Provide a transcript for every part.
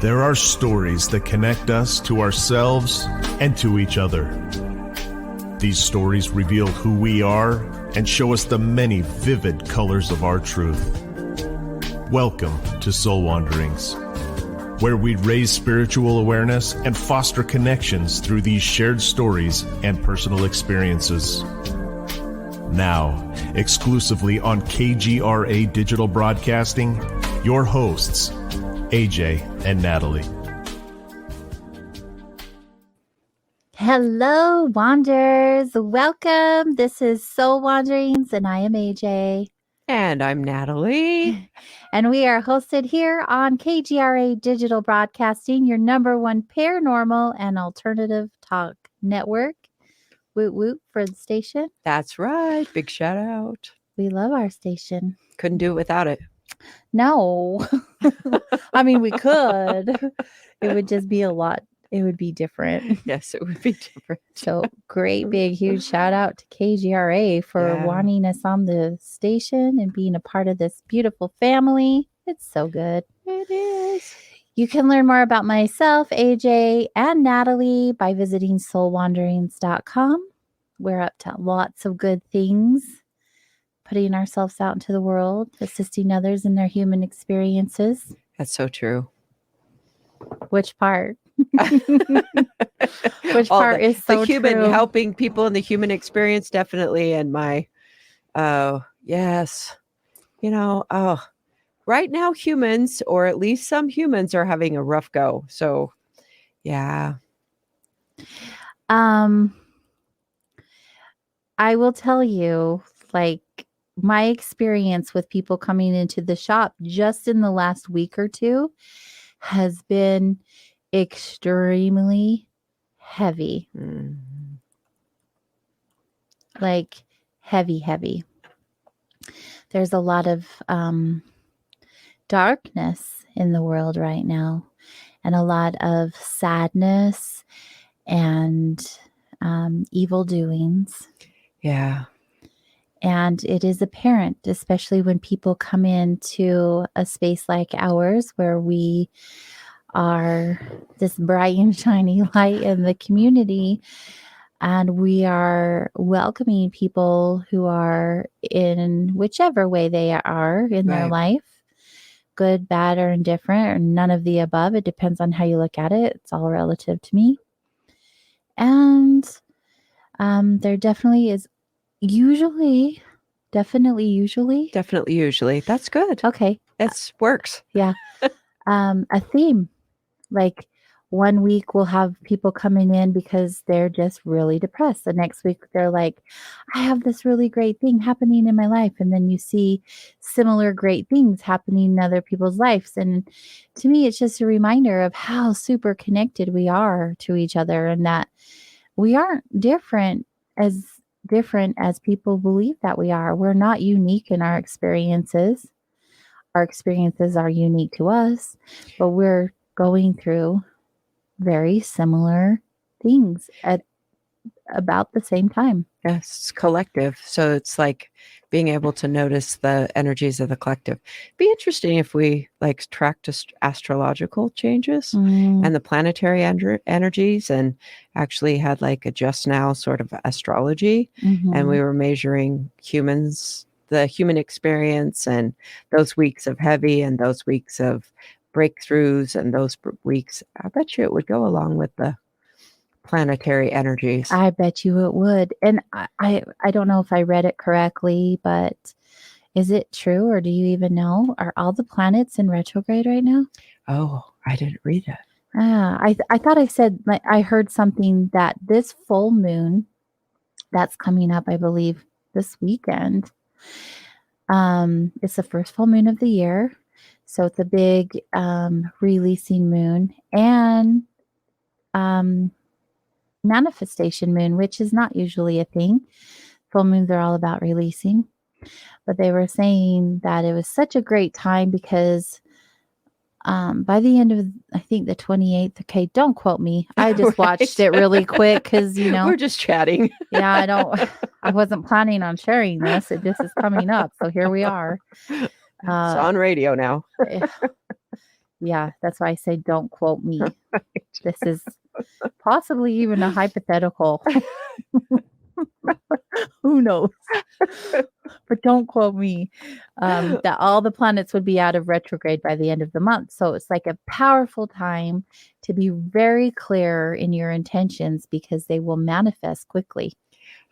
There are stories that connect us to ourselves and to each other. These stories reveal who we are and show us the many vivid colors of our truth. Welcome to Soul Wanderings, where we raise spiritual awareness and foster connections through these shared stories and personal experiences. Now, exclusively on KGRA Digital Broadcasting, your hosts, AJ and Natalie. Hello, Wanderers. Welcome. This is Soul Wanderings, and I am AJ. And I'm Natalie. And we are hosted here on KGRA Digital Broadcasting, your number one paranormal and alternative talk network. Woot woot for the station. That's right. Big shout out. We love our station. Couldn't do it without it. No. I mean, we could. It would just be a lot. It would be different. Yes, it would be different. So great, big, huge shout out to KGRA for wanting us on the station and being a part of this beautiful family. It's so good. It is. You can learn more about myself, AJ, and Natalie by visiting soulwanderings.com. We're up to lots of good things, putting ourselves out into the world, assisting others in their human experiences. That's so true. Which part? Which part is so the human true? Helping people in the human experience, definitely. And my, yes, right now humans, or at least some humans, are having a rough go. So, yeah. I will tell you, like, my experience with people coming into the shop just in the last week or two has been extremely heavy. Mm-hmm. Like heavy. There's a lot of darkness in the world right now, and a lot of sadness and evil doings. Yeah. And it is apparent, especially when people come into a space like ours, where we are this bright and shiny light in the community, and we are welcoming people who are in whichever way they are in their life, good, bad, or indifferent, or none of the above. It depends on how you look at it. It's all relative to me. And there definitely is usually. That's good. Okay. It works. Yeah. A theme. Like, one week we'll have people coming in because they're just really depressed. The next week they're like, I have this really great thing happening in my life. And then you see similar great things happening in other people's lives. And to me, it's just a reminder of how super connected we are to each other, and that we aren't different as people believe that we are. We're not unique in our experiences. Our experiences are unique to us, but we're going through very similar things at about the same time. Yes, it's collective. So it's like being able to notice the energies of the collective. Be interesting if we tracked astrological changes and the planetary energies, and actually had a just now sort of astrology, and we were measuring the human experience, and those weeks of heavy and those weeks of breakthroughs and those weeks. I bet you it would go along with the planetary energies. I bet you it would. And I don't know if I read it correctly, but is it true, or do you even know? Are all the planets in retrograde right now? Oh, I didn't read it. I thought I said, I heard something that this full moon that's coming up, I believe this weekend, it's the first full moon of the year. So it's a big releasing moon and manifestation moon, which is not usually a thing. Full moons are all about releasing. But they were saying that it was such a great time because by the end of, I think, the 28th, okay, don't quote me. I just watched it really quick because, we're just chatting. Yeah, I wasn't planning on sharing this. It just is coming up. So here we are. It's on radio now. Yeah, that's why I say don't quote me. This is possibly even a hypothetical. Who knows? But don't quote me. That all the planets would be out of retrograde by the end of the month. So it's like a powerful time to be very clear in your intentions because they will manifest quickly.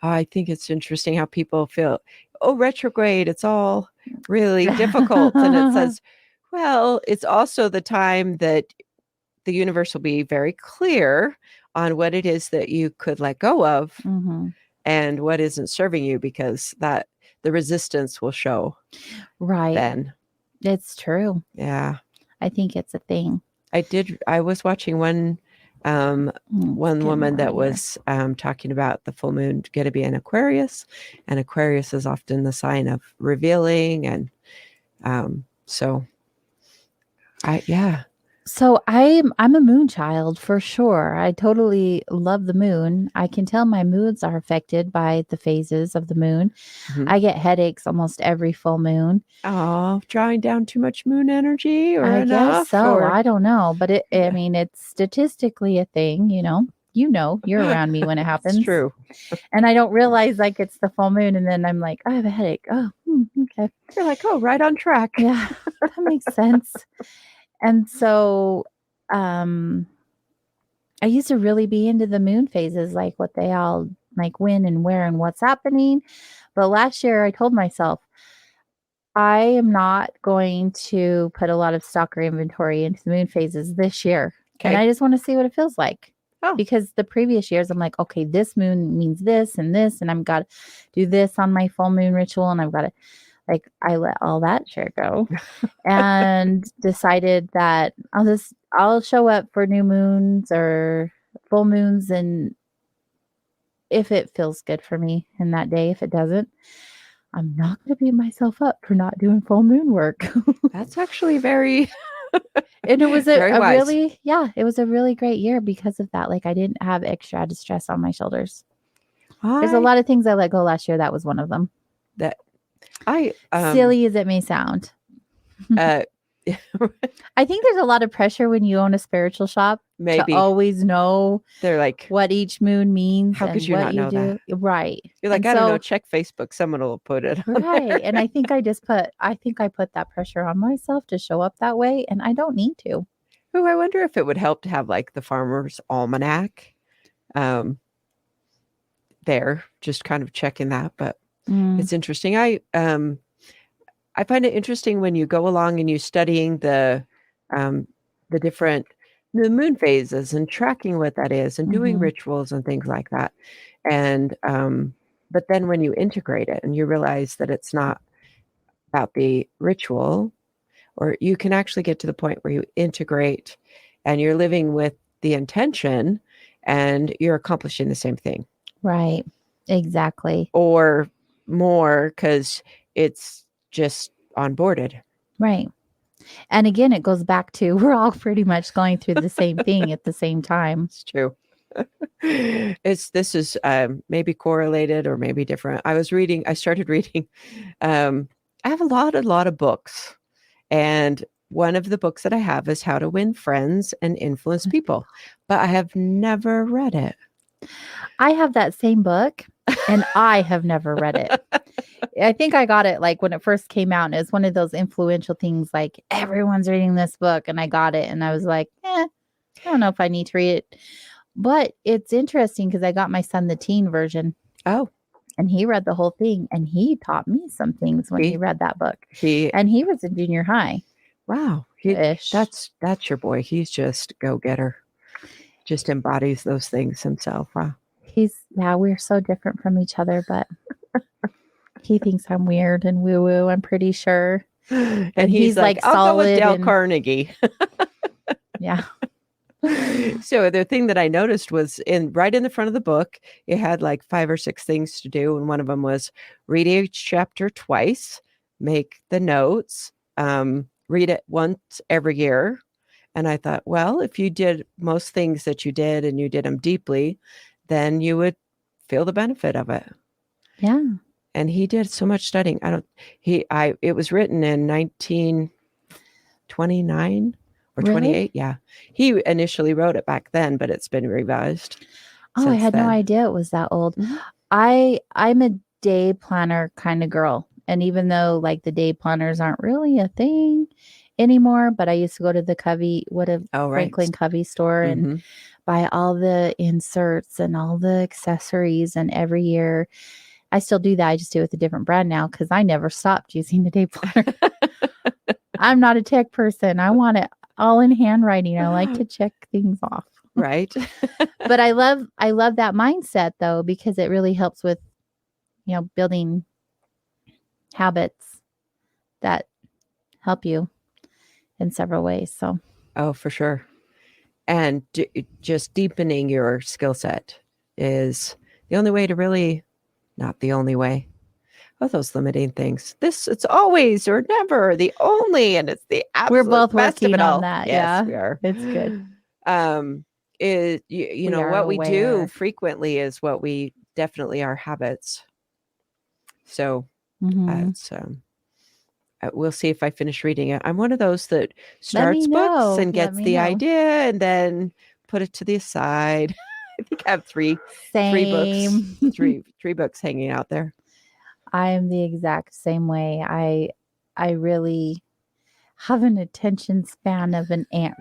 I think it's interesting how people feel, oh, retrograde, it's all really difficult. And it says, well, it's also the time that the universe will be very clear on what it is that you could let go of Mhm. and what isn't serving you, because that the resistance will show Right. then. It's true. Yeah. I think it's a thing. I was watching one woman that was talking about the full moon going to be in Aquarius, and Aquarius is often the sign of revealing. And so So I'm a moon child for sure. I totally love the moon. I can tell my moods are affected by the phases of the moon. Mhm. I get headaches almost every full moon. Oh, drawing down too much moon energy or I enough? guess so. Or I don't know, but I Yeah. mean, it's statistically a thing, you know. You're around me when it happens. It's true. And I don't realize like it's the full moon, and then I'm like, I have a headache. Oh, okay. You're like, oh, right on track. Yeah, that makes sense. And so I used to really be into the moon phases, like what they all like when and where and what's happening. But last year I told myself I am not going to put a lot of stock or inventory into the moon phases this year. And I just want to see what it feels like. Oh. Because the previous years I'm like, okay, this moon means this, and I've got to do this on my full moon ritual, and I've got to I let all that shit go and decided that I'll show up for new moons or full moons, and if it feels good for me in that day, if it doesn't, I'm not going to beat myself up for not doing full moon work. That's actually very And it was Very a wise. it was a really great year because of that. Like I didn't have extra added stress on my shoulders. There's a lot of things I let go last year. That was one of them. Silly as it may sound. I think there's a lot of pressure when you own a spiritual shop maybe to always know they're like, what each moon means. How and could you what not you know do. that? Right. You're like, And I don't so- know, check Facebook. Someone will put it on Right. there. And I think I put that pressure on myself to show up that way, and I don't need to. Oh, I wonder if it would help to have like the Farmer's Almanac there, just kind of checking that. But it's interesting. I find it interesting when you go along and you're studying the different the moon phases and tracking what that is and doing Mhm. rituals and things like that. And but then when you integrate it and you realize that it's not about the ritual, or you can actually get to the point where you integrate and you're living with the intention and you're accomplishing the same thing. Right. Exactly. Or more, because it's just onboarded. Right. And again, it goes back to we're all pretty much going through the same thing at the same time. It's true. This is maybe correlated or maybe different. I started reading. I have a lot of books, and one of the books that I have is How to Win Friends and Influence People, but I have never read it. I have that same book, and I have never read it. I think I got it like when it first came out, and it was one of those influential things like everyone's reading this book, and I got it, and I was like, I don't know if I need to read it. But it's interesting because I got my son the teen version. Oh. And he read the whole thing, and he taught me some things when he read that book. And he was in junior high. Wow. That's your boy. He's just go-getter. Just embodies those things himself. Wow. We're so different from each other, but he thinks I'm weird and woo-woo, I'm pretty sure. And he's like, I'll go with Dale Carnegie. Yeah. So the thing that I noticed was right in the front of the book, it had like 5 or 6 things to do. And one of them was read each chapter twice, make the notes, read it once every year. And I thought, well, if you did most things that you did and you did them deeply, then you would feel the benefit of it. Yeah. And he did so much studying. It was written in 1929 or Really? 28. Yeah. He initially wrote it back then, but it's been revised. Oh, I since had no then. idea it was that old. Mhm. I'm a day planner kind of girl. And even though like the day planners aren't really a thing anymore, but I used to go to the Oh, right. Franklin Covey store and Mhm. buy all the inserts and all the accessories. And every year I still do that. I just do it with a different brand now because I never stopped using the day planner. I'm not a tech person. I want it all in handwriting. I like to check things off. Right. But I love that mindset though, because it really helps with, building habits that help you in several ways. So, Oh, for sure. And just deepening your skill set is the only way to really, not the only way. Oh, those limiting things. It's always or never the only, and it's the absolute we're both best of working it on all. that. Yes, Yeah. we are. It's good. You We know are what we do aware. frequently is what we definitely our habits. So Mhm. it's we'll see if I finish reading it. I'm one of those that Let me starts books know. and Let gets me the know. idea and then put it to the side. I think I have three Same. books, three books hanging out there. I am the exact same way. I really have an attention span of an ant.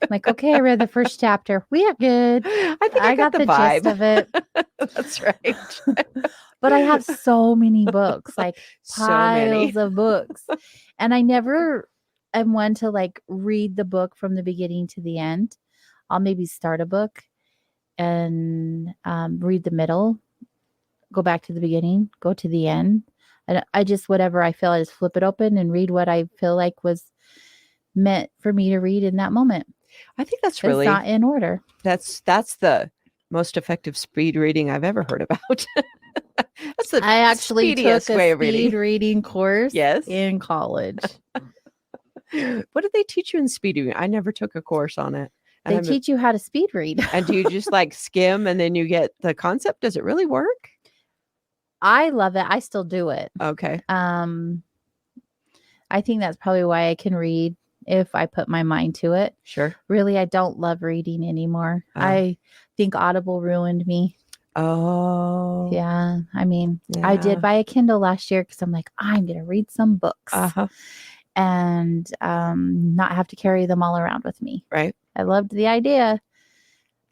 I'm like, okay, I read the first chapter. We are good. I think I got the the vibe. gist of it. That's right. But I have so many books, like So many. piles of books. And I never am one to like read the book from the beginning to the end. I'll maybe start a book and read the middle, go back to the beginning, go to the end. And I just, whatever I feel, I just flip it open and read what I feel like was meant for me to read in that moment. I think that's It's really not in order. That's the most effective speed reading I've ever heard about. That's the I actually speediest took way a of reading. speed reading course Yes. in college. What did they teach you in speed reading? I never took a course on it. They teach you how to speed read. And do you just like skim and then you get the concept? Does it really work? I love it. I still do it. Okay. I think that's probably why I can read if I put my mind to it. Sure. Really, I don't love reading anymore. Oh. I think Audible ruined me. Oh. Yeah. I mean, Yeah. I did buy a Kindle last year because I'm like, I'm going to read some books and not have to carry them all around with me. Right. I loved the idea.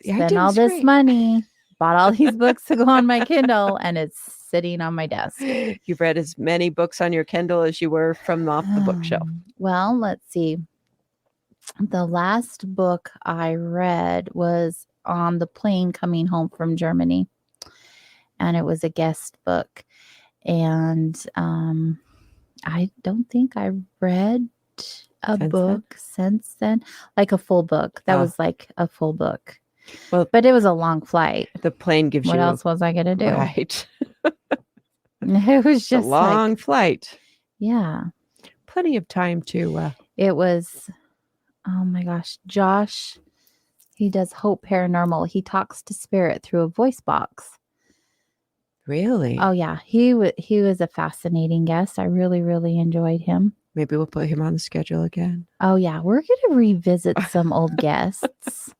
The Spent idea all was this great. money, bought all these books to go on my Kindle, and it's sitting on my desk. You've read as many books on your Kindle as you were from off the bookshelf. Well, let's see. The last book I read was on the plane coming home from Germany, and it was a guest book. And I don't think I read a book since then, like a full book. That was like a full book. Well, but it was a long flight. The plane gives you. What else was I going to do? Right. It was just a long flight. Yeah. Plenty of time to. It was, oh my gosh, Josh, he does Hope Paranormal. He talks to spirit through a voice box. Really? Oh yeah. He was a fascinating guest. I really, really enjoyed him. Maybe we'll put him on the schedule again. Oh yeah. We're going to revisit some old guests.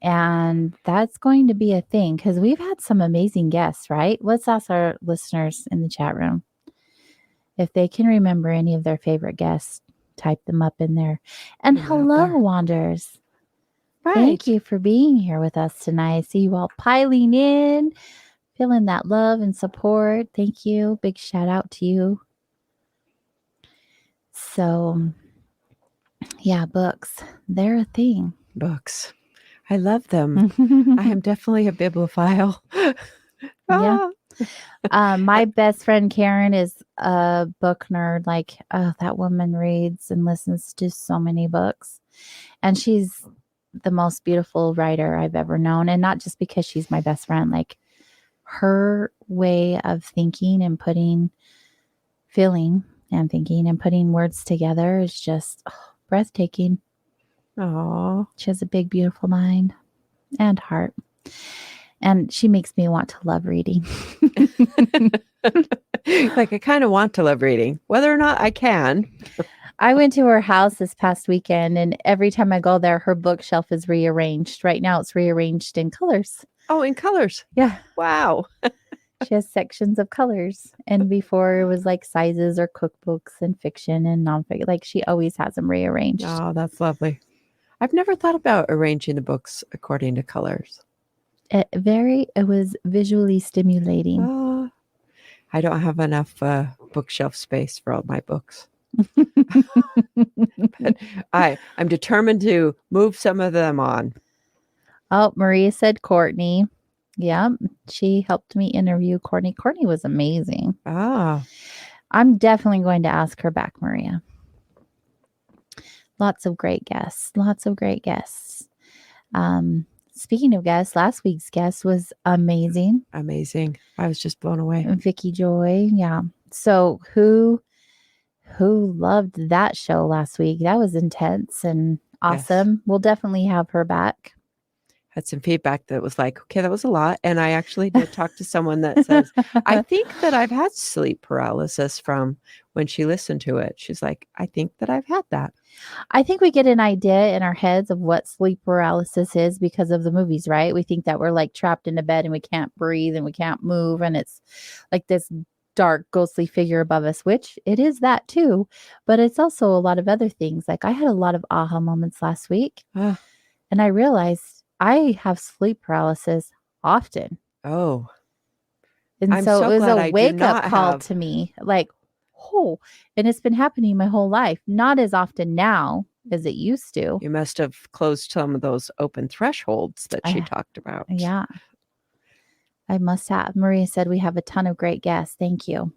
And that's going to be a thing because we've had some amazing guests, right? Let's ask our listeners in the chat room if they can remember any of their favorite guests. Type them up in there. And hello, Wanders. Right. Thank you for being here with us tonight. I see you all piling in, feeling that love and support. Thank you. Big shout out to you. So, yeah, books. They're a thing. Books. I love them. I am definitely a bibliophile. Yeah. My best friend Karen is a book nerd. Like, that woman reads and listens to so many books. And she's the most beautiful writer I've ever known. And not just because she's my best friend, like her way of thinking and feeling and thinking and putting words together is just breathtaking. Oh, she has a big, beautiful mind and heart. And she makes me want to love reading. Like I kind of want to love reading, whether or not I can. I went to her house this past weekend, and every time I go there, her bookshelf is rearranged. Right now, it's rearranged in colors. Oh, in colors. Yeah. Wow. She has sections of colors. And before it was like sizes or cookbooks and fiction and nonfiction. Like she always has them rearranged. Oh, that's lovely. I've never thought about arranging the books according to colors. It was visually stimulating. Oh, I don't have enough bookshelf space for all my books. But I'm determined to move some of them on. Oh, Maria said Courtney. Yeah, she helped me interview Courtney. Courtney was amazing. Ah, I'm definitely going to ask her back, Maria. Lots of great guests. Lots of great guests. Speaking of guests, last week's guest was amazing. amazing. I was just blown away. Vicky Joy. Yeah. So who loved that show last week? That was intense and awesome. Yes. We'll definitely have her back. Had some feedback that was like, okay, that was a lot. And I actually did talk to someone that says, I think that I've had sleep paralysis from when she listened to it. She's like, I think that I've had that. I think we get an idea in our heads of what sleep paralysis is because of the movies, right? We think that we're like trapped in a bed and we can't breathe and we can't move. And it's like this dark, ghostly figure above us, which it is that too. But it's also a lot of other things. Like I had a lot of aha moments last week. And I realized I have sleep paralysis often. Oh. And so it was a wake up call to me. Like, oh, and it's been happening my whole life. Not as often now as it used to. You must have closed some of those open thresholds that she talked about. Yeah. I must have. Maria said we have a ton of great guests. Thank you.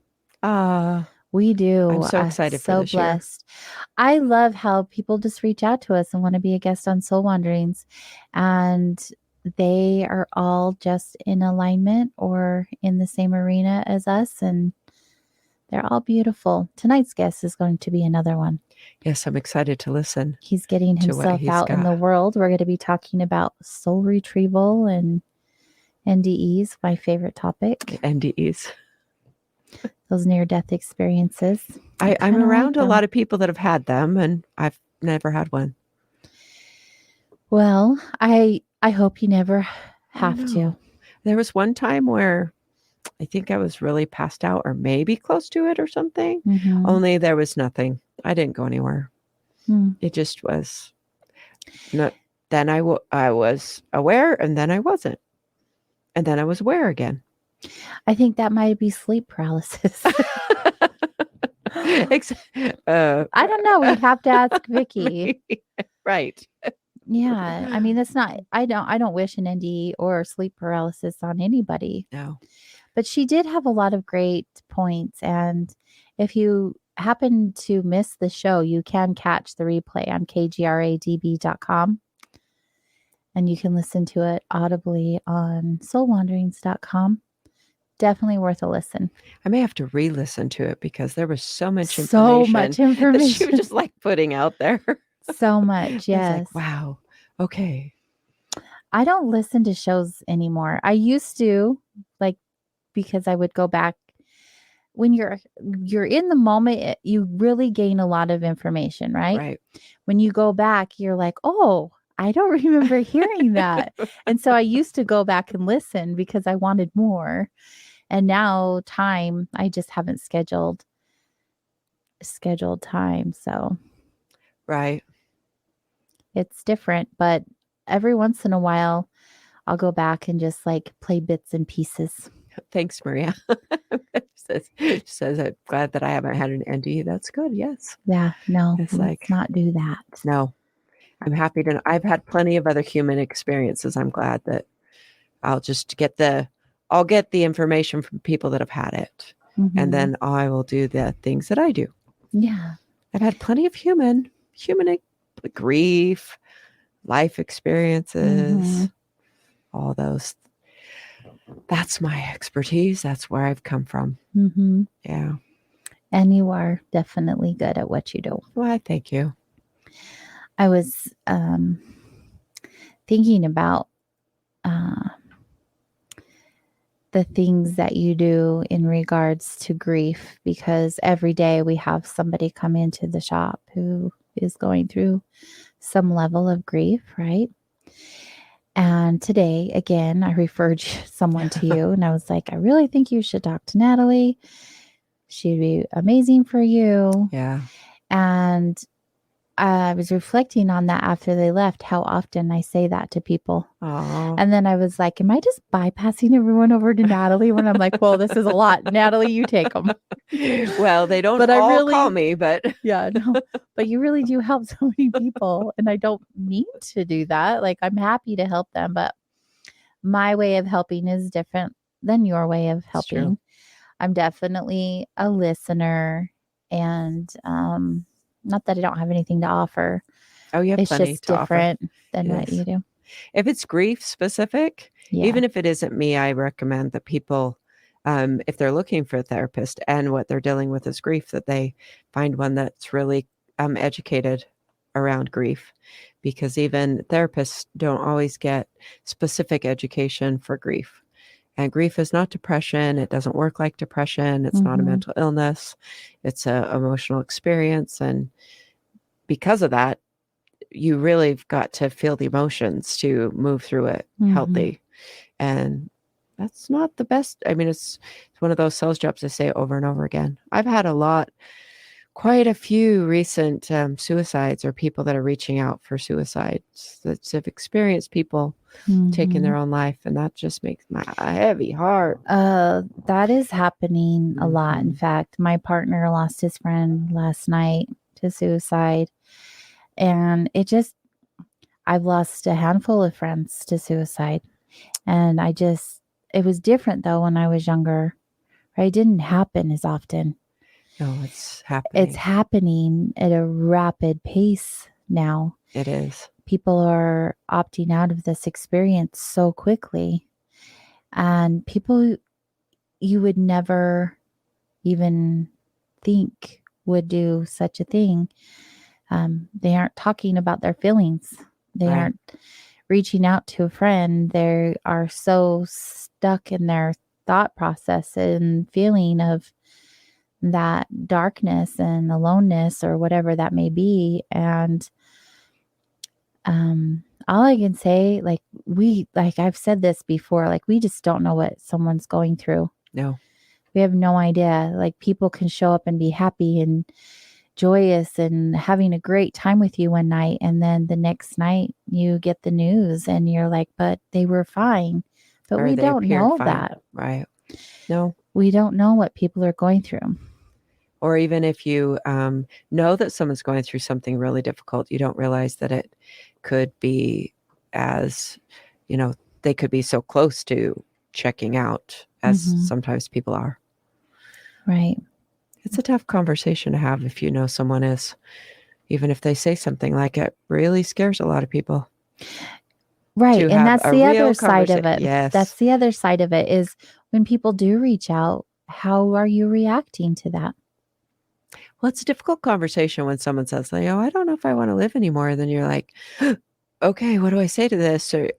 We do. I'm so excited for this blessed. Year. I love how people just reach out to us and want to be a guest on Soul Wanderings. And they are all just in alignment or in the same arena as us. And they're all beautiful. Tonight's guest is going to be another one. Yes, I'm excited to listen. He's getting himself out in the world. We're going to be talking about soul retrieval and NDEs, my favorite topic. NDEs. Those near-death experiences. I'm around a lot of people that have had them, and I've never had one. Well, I hope you never have to. There was one time where I think I was really passed out or maybe close to it or something. Mm-hmm. Only there was nothing. I didn't go anywhere. It just was. Then I was aware, and then I wasn't. And then I was aware again. I think that might be sleep paralysis. I don't know. We'd have to ask Vicky. Right. Yeah. I mean, it's not, I don't wish an NDE or sleep paralysis on anybody. No. But she did have a lot of great points. And if you happen to miss the show, you can catch the replay on kgradb.com. And you can listen to it audibly on soulwanderings.com. Definitely worth a listen. I may have to re-listen to it because there was so much information that she was just like putting out there. So much, yes. Like, wow. Okay. I don't listen to shows anymore. I used to, like, because I would go back. When you're in the moment, you really gain a lot of information, right? Right. When you go back, you're like, oh, I don't remember hearing that. And so I used to go back and listen because I wanted more. And now I just haven't scheduled time. So right. It's different, but every once in a while I'll go back and just like play bits and pieces. Thanks, Maria. She says, I'm glad that I haven't had an NDE. That's good. Yes. Yeah. No, it's like not do that. No. I'm happy to. I've had plenty of other human experiences. I'm glad that I'll just get the information from people that have had it. Mm-hmm. And then I will do the things that I do. Yeah. I've had plenty of human grief, life experiences, all those. That's my expertise. That's where I've come from. Mm-hmm. Yeah. And you are definitely good at what you do. Well, thank you. I was thinking about the things that you do in regards to grief, because every day we have somebody come into the shop who is going through some level of grief, right? And today, again, I referred someone to you, and I was like, I really think you should talk to Natalie. She'd be amazing for you. Yeah. And I was reflecting on that after they left, how often I say that to people. Oh. And then I was like, am I just bypassing everyone over to Natalie when I'm like, well, this is a lot. Natalie, you take them. Well, they don't But I all really- call me, but Yeah, no, but you really do help so many people. And I don't mean to do that. Like, I'm happy to help them, but my way of helping is different than your way of It's true. helping. I'm definitely a listener, and not that I don't have anything to offer. oh, you have It's plenty just to offer. different than what Yes. you do. If it's grief specific, Yeah. even if it isn't me, I recommend that people, if they're looking for a therapist and what they're dealing with is grief, that they find one that's really educated around grief, because even therapists don't always get specific education for grief. And grief is not depression. It doesn't work like depression. It's not a Mhm. mental illness. It's an emotional experience. And because of that, you really have got to feel the emotions to move through it Mhm. healthy. And that's not the best. I mean, it's one of those sales jobs I say over and over again. I've had quite a few recent suicides, or people that are reaching out for suicides that have experienced people taking their Mhm. own life. And that just makes my heavy heart. That is happening a lot. In Mhm. fact, my partner lost his friend last night to suicide. And I've lost a handful of friends to suicide. And it was different though when I was younger. Right? It didn't happen as often. No, it's happening. It's happening at a rapid pace now. It is. People are opting out of this experience so quickly. And people you would never even think would do such a thing. They aren't talking about their feelings. They Right. aren't reaching out to a friend. They are so stuck in their thought process and feeling of that darkness and aloneness or whatever that may be. And all I can say, like I've said this before, like we just don't know what someone's going through. No. We have no idea. Like people can show up and be happy and joyous and having a great time with you one night, and then the next night you get the news and you're like, but they were fine. But Or we they don't appeared know fine. that. Right. No. We don't know what people are going through. Or even if you know that someone's going through something really difficult, you don't realize that it could be they could be so close to checking out as Mhm. sometimes people are. Right. It's a tough conversation to have if you know someone is, even if they say something like it really scares a lot of people. Right. To And have that's a the real other side of it. Yes. That's the other side of it is when people do reach out, how are you reacting to that? Well, it's a difficult conversation when someone says, like, oh, I don't know if I want to live anymore. Then you're like, okay, what do I say to this? Or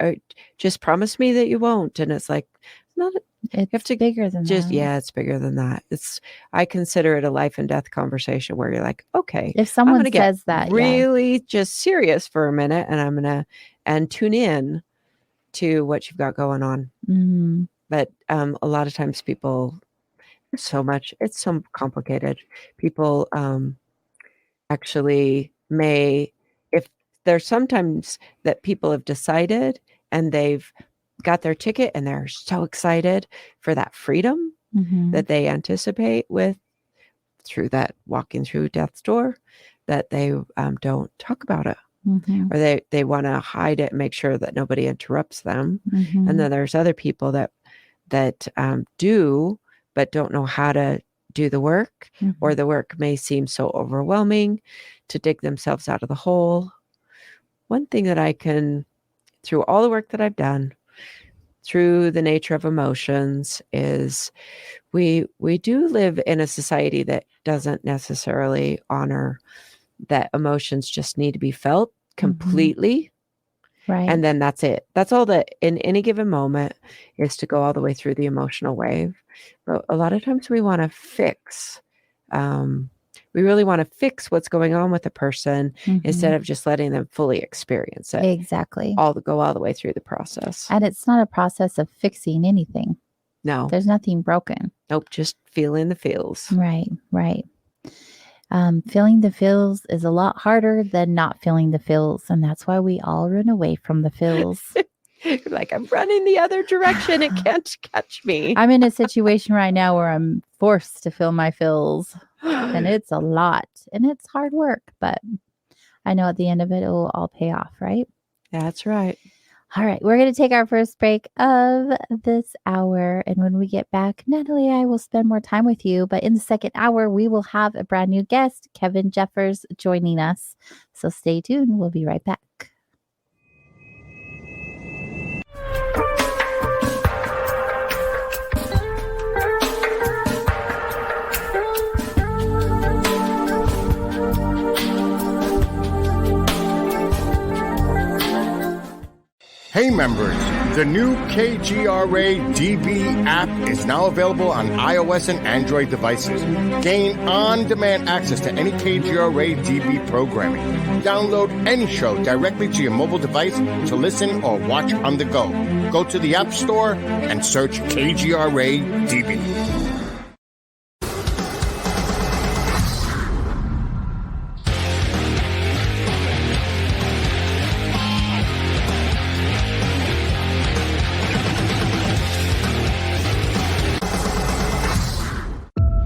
just promise me that you won't. And it's like, not It's to bigger than that. yeah, it's bigger than that. I consider it a life and death conversation where you're like, okay, If I'm someone going to get says that, yeah. really just serious for a minute, and I'm going to tune in to what you've got going on. Mhm. But a lot of times people, it's so complicated. People actually if there's sometimes that people have decided and they've got their ticket and they're so excited for that freedom Mhm. that they anticipate through that walking through death's door, that they don't talk about it, Mhm. or they want to hide it and make sure that nobody interrupts them. Mhm. And then there's other people that do, but don't know how to do the work, or Mhm. the work may seem so overwhelming to dig themselves out of the hole. One thing that I can, through all the work that I've done, through the nature of emotions, is we do live in a society that doesn't necessarily honor that emotions just need to be felt completely. Right. And then that's it. That's all that in any given moment is to go all the way through the emotional wave. But a lot of times we want to fix. We really want to fix what's going on with the person instead of just letting them fully experience it. Exactly. Go all the way through the process. And it's not a process of fixing anything. No. There's nothing broken. Nope. Just feeling the feels. Right. Feeling the feels is a lot harder than not feeling the feels. And that's why we all run away from the feels. Like, I'm running the other direction. It can't catch me. I'm in a situation right now where I'm forced to feel my feels. And it's a lot. And it's hard work. But I know at the end of it, it will all pay off, right? That's right. All right. We're going to take our first break of this hour. And when we get back, Natalie and I will spend more time with you. But in the second hour, we will have a brand new guest, Kevin Jeffers, joining us. So stay tuned. We'll be right back. Hey members, the new KGRA DB app is now available on iOS and Android devices. Gain on-demand access to any KGRA DB programming. Download any show directly to your mobile device to listen or watch on the go. Go to the App Store and search KGRA DB.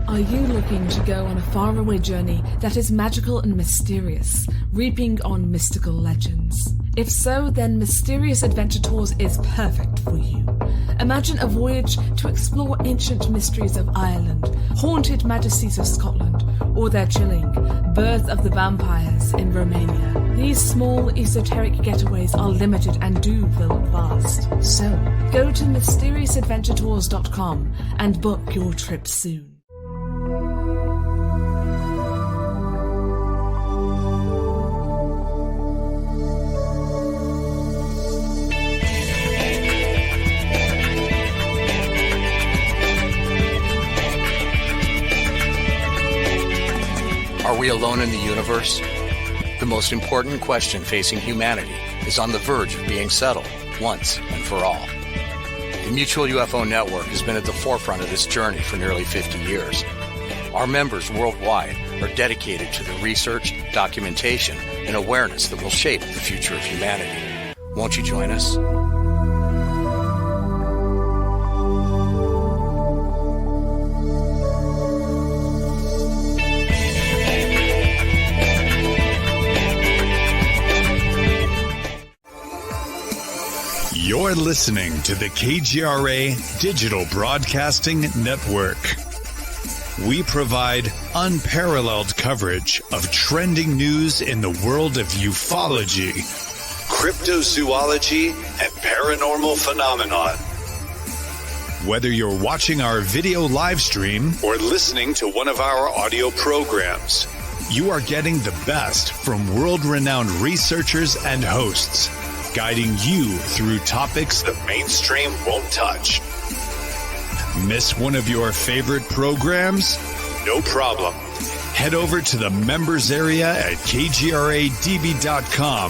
Are you looking to go on a faraway journey that is magical and mysterious, reaping on mystical legends? If so, then Mysterious Adventure Tours is perfect for you. Imagine a voyage to explore ancient mysteries of Ireland, haunted majesties of Scotland, or their chilling Birth of the Vampires in Romania. These small, esoteric getaways are limited and do fill fast. So, go to MysteriousAdventureTours.com and book your trip soon. Are we alone in the universe? The most important question facing humanity is on the verge of being settled once and for all. The Mutual UFO Network has been at the forefront of this journey for nearly 50 years. Our members worldwide are dedicated to the research, documentation, and awareness that will shape the future of humanity. Won't you join us? You're listening to the KGRA Digital Broadcasting Network. We provide unparalleled coverage of trending news in the world of ufology, cryptozoology, and paranormal phenomenon. Whether you're watching our video live stream or listening to one of our audio programs, you are getting the best from world-renowned researchers and hosts, guiding you through topics the mainstream won't touch. Miss one of your favorite programs? No problem. Head over to the members area at kgradb.com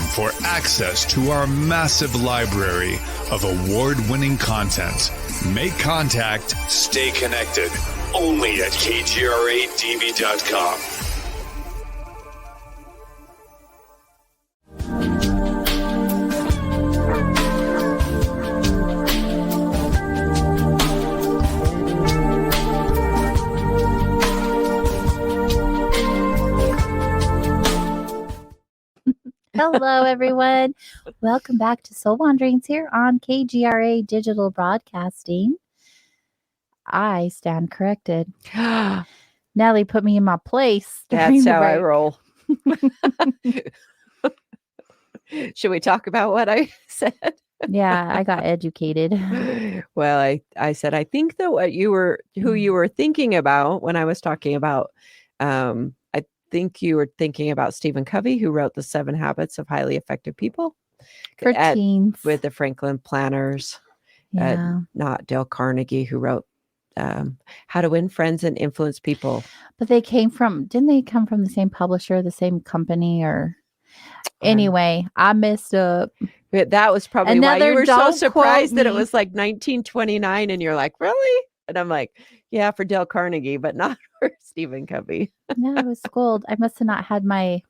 for access to our massive library of award-winning content. Make contact, stay connected, only at kgradb.com. Hello, everyone. Welcome back to Soul Wanderings here on KGRA Digital Broadcasting. I stand corrected. Natalie put me in my place. That's how I roll. Should we talk about what I said? Yeah, I got educated. Well, I said, I think that who you were thinking about when I was talking about, I think you were thinking about Stephen Covey, who wrote The 7 Habits of Highly Effective People. For teens. with the Franklin planners. Yeah. Not Dale Carnegie, who wrote How to Win Friends and Influence People. But didn't they come from the same publisher, the same company, or anyway, I messed up. That was probably why Another you were so don't surprised quote that it me. was like 1929 and you're like, really? And I'm like, yeah, for Dale Carnegie, but not for Stephen Covey. Yeah, it was gold. I must have not had my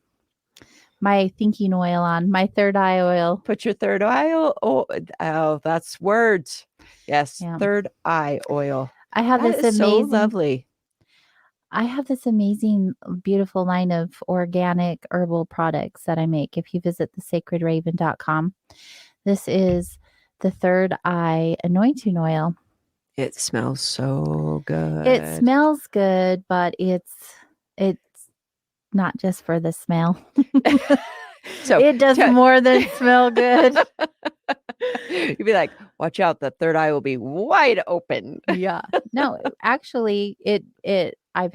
thinking oil on, my third eye oil. Put your third eye oil. Oh, that's words. Yes, Yeah. third eye oil. I have That this is so amazing lovely. I have this amazing, beautiful line of organic herbal products that I make. If you visit thesacredraven.com, this is the third eye anointing oil. It smells so good. It smells good, but it's not just for the smell. So it does more than smell good. You'd be like, watch out, the third eye will be wide open. Yeah. No, actually I've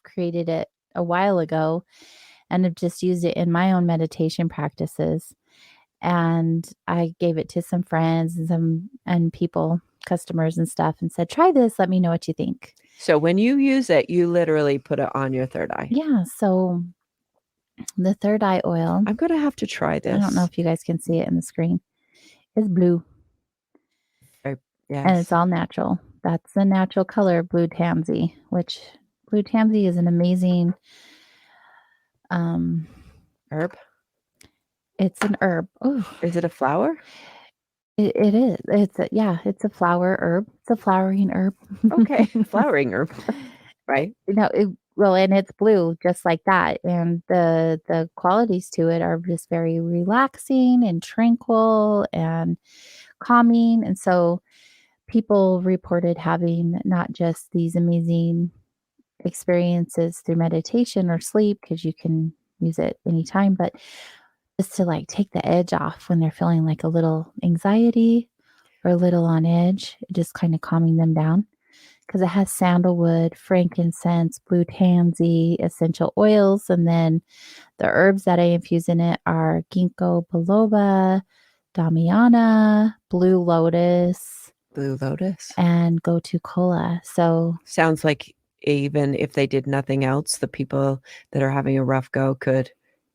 created it a while ago and have just used it in my own meditation practices. And I gave it to some friends and people, customers and stuff, and said, try this. Let me know what you think. So when you use it, you literally put it on your third eye. Yeah. So the third eye oil. I'm going to have to try this. I don't know if you guys can see it in the screen. It's blue. Yes. And it's all natural. That's the natural color of blue tansy, which blue tansy is an amazing herb. It's an herb. Oh, is it a flower? It is. It's a flower herb. It's a flowering herb. Okay, flowering herb. Right. And it's blue just like that. And the qualities to it are just very relaxing and tranquil and calming. And so people reported having not just these amazing experiences through meditation or sleep, because you can use it anytime, but just to like take the edge off when they're feeling like a little anxiety or a little on edge, just kind of calming them down. Because it has sandalwood, frankincense, blue tansy, essential oils, and then the herbs that I infuse in it are ginkgo biloba, damiana, blue lotus, and gotu kola. So sounds like even if they did nothing else, the people that are having a rough go could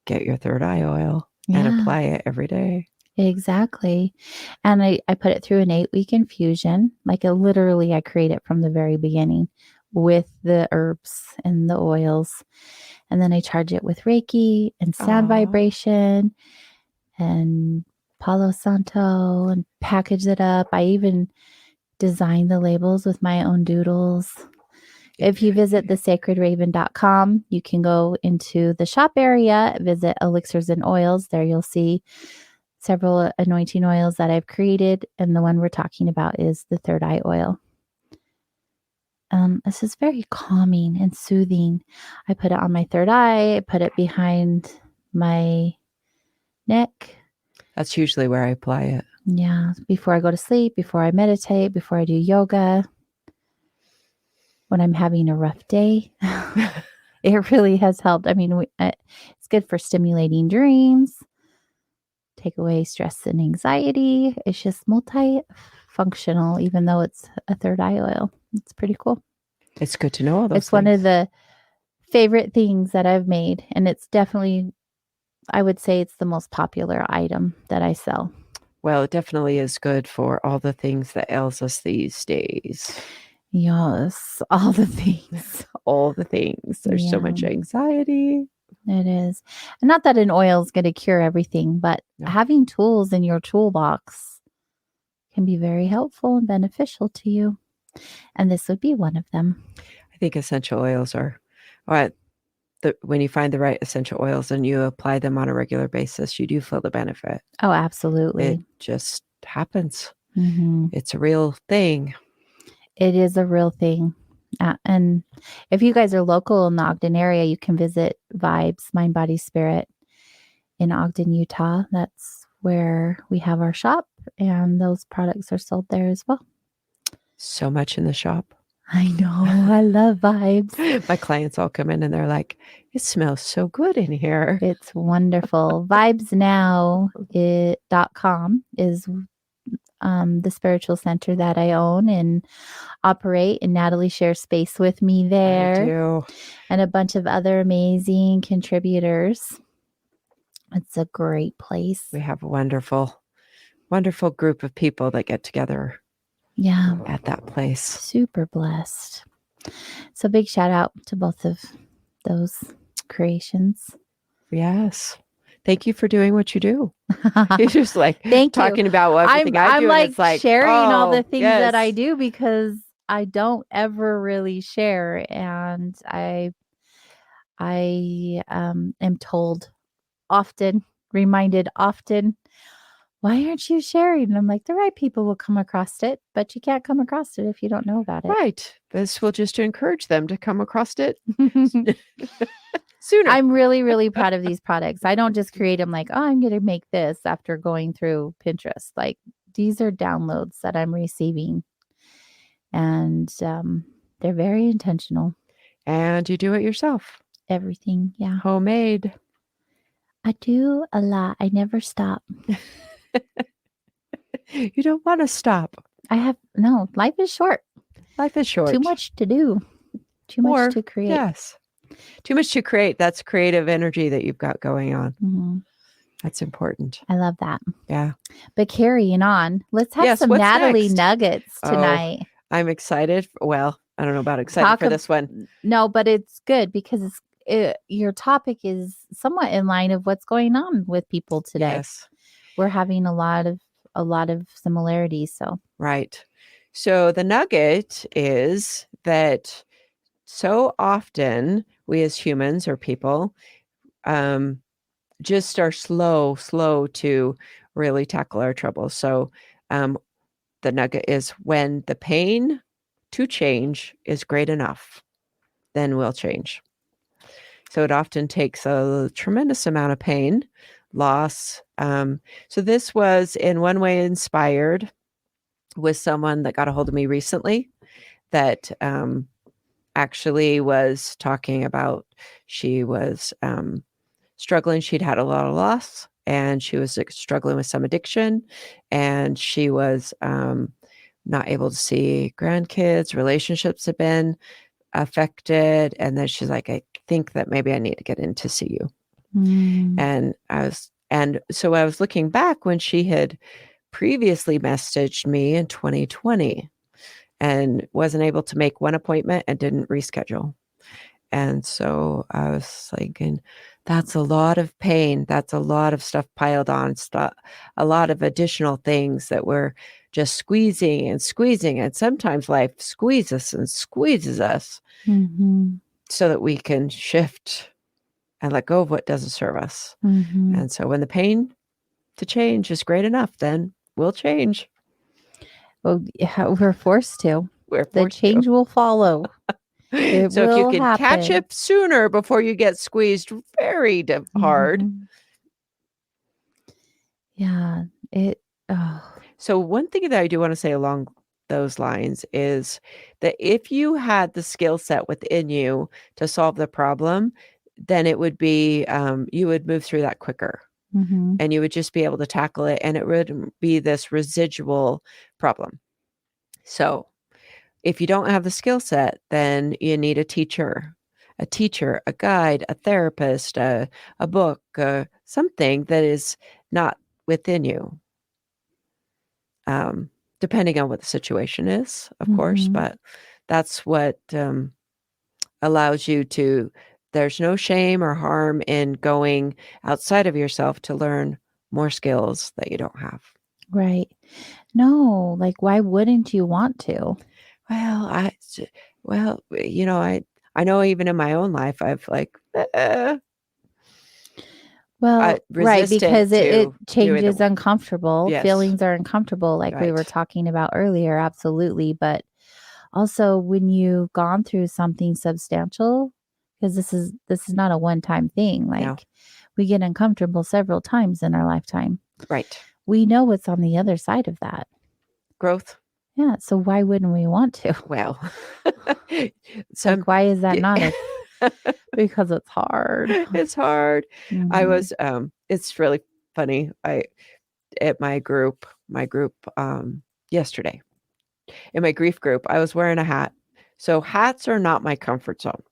get your third eye oil and apply it every day. Exactly. And I put it through an 8-week infusion. Literally, I create it from the very beginning with the herbs and the oils. And then I charge it with Reiki and sound vibration and Palo Santo and package it up. I even design the labels with my own doodles. If you visit thesacredraven.com, you can go into the shop area, visit Elixirs and Oils. There you'll see several anointing oils that I've created, and the one we're talking about is the third eye oil. This is very calming and soothing. I put it on my third eye. I put it behind my neck. That's usually where I apply it. Yeah, before I go to sleep, before I meditate, before I do yoga. When I'm having a rough day, it really has helped. I mean, it's good for stimulating dreams, take away stress and anxiety. It's just multifunctional, even though it's a third eye oil. It's pretty cool. It's good to know all those It's one of the favorite things that I've made. And it's definitely, I would say it's the most popular item that I sell. Well, it definitely is good for all the things that ails us these days. Yes, all the things. All the things. There's so much anxiety. It is. And not that an oil is going to cure everything, but having tools in your toolbox can be very helpful and beneficial to you. And this would be one of them. I think essential oils are, when you find the right essential oils and you apply them on a regular basis, you do feel the benefit. Oh, absolutely. It just happens. Mm-hmm. It's a real thing. It is a real thing. And if you guys are local in the Ogden area, you can visit Vibes, Mind, Body, Spirit in Ogden, Utah. That's where we have our shop, and those products are sold there as well. So much in the shop. I know. I love vibes. My clients all come in and they're like, it smells so good in here. It's wonderful. Vibesnow.com is the spiritual center that I own and operate, and Natalie shares space with me I there, do. and a bunch of other amazing contributors. It's a great place. We have a wonderful, wonderful group of people that get together Yeah, at that place. super blessed. So big shout out to both of those creations. Yes. Thank you for doing what you do. You're just like Thank you. talking about everything I I'm do. like, and it's like sharing all oh, the things that I yes. do because I don't ever really share, and I am told often, reminded often, why aren't you sharing? And I'm like, the right people will come across it, but you can't come across it if you don't know about it. Right. This will just encourage them to come across it sooner. I'm really, really proud of these products. I don't just create them like, oh, I'm going to make this after going through Pinterest. Like, these are downloads that I'm receiving, and they're very intentional. And you do it yourself. Everything. Yeah. Homemade. I do a lot. I never stop. You don't want to stop. Life is short. Life is short. Too much to do. Too Or, much to create. Yes. Too much to create. That's creative energy that you've got going on. Mhm. That's important. I love that. Yeah. But carrying on, let's have Yes, some what's Natalie next? nuggets Oh. tonight. I'm excited. Well, I don't know about excited for this one. No, but it's good because your topic is somewhat in line of what's going on with people today. Yes. We're having a lot of similarities. So Right. So the nugget is that so often we as humans or people just are slow to really tackle our troubles. So the nugget is when the pain to change is great enough, then we'll change. So it often takes a tremendous amount of pain, loss. So this was in one way inspired with someone that got a hold of me recently that actually was talking about she was struggling. She'd had a lot of loss and she was struggling with some addiction, and she was not able to see grandkids. Relationships had been affected. And then she's like, I think that maybe I need to get in to see you. And so I was looking back when she had previously messaged me in 2020 and wasn't able to make one appointment and didn't reschedule. And so I was thinking, that's a lot of pain. That's a lot of stuff piled on, a lot of additional things that we're just squeezing. And sometimes life squeezes us so that we can shift and let go of what doesn't serve us. And so when the pain to change is great enough, then we'll change. Well, yeah, we're forced to. The The change will follow. It so if you will can catch happen. it sooner before you get squeezed very hard. Mhm. Yeah. So one thing that I do want to say along those lines is that if you had the skill set within you to solve the problem, then it would be, you would move through that quicker and you would just be able to tackle it, and it would be this residual problem. So if you don't have the skill set, then you need a teacher, a guide, a therapist, a book, something that is not within you. Depending on what the situation is, of course, but that's what allows you to, there's no shame or harm in going outside of yourself to learn more skills that you don't have. Right. No, like, why wouldn't you want to? Well, I know even in my own life, I've like, Well, right, resistant because it to doing changes the- uncomfortable. Yes. Feelings are uncomfortable, like we were Right. talking about earlier. Absolutely. But also when you've gone through something substantial, because this is not a one-time thing. Like No. we get uncomfortable several times in our lifetime. Right. We know what's on the other side of that. Growth. Yeah. So why wouldn't we want to? Well, Like, why is that not because it's hard. it's hard. I Mhm. was it's really funny. I at my group yesterday. In my grief group, I was wearing a hat. So hats are not my comfort zone.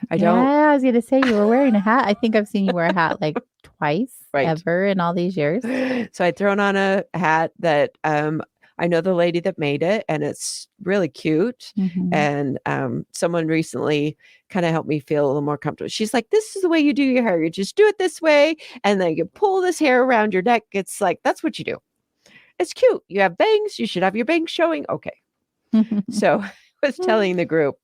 I don't Yeah, I was gonna say you were wearing a hat. I think I've seen you wear a hat like twice Right. ever in all these years. So I'd thrown on a hat that I know the lady that made it, and it's really cute. Mhm. And someone recently kind of helped me feel a little more comfortable. She's like, "This is the way you do your hair. You just do it this way, and then you pull this hair around your neck. It's like that's what you do. It's cute. You have bangs. You should have your bangs showing." Okay. So I was telling the group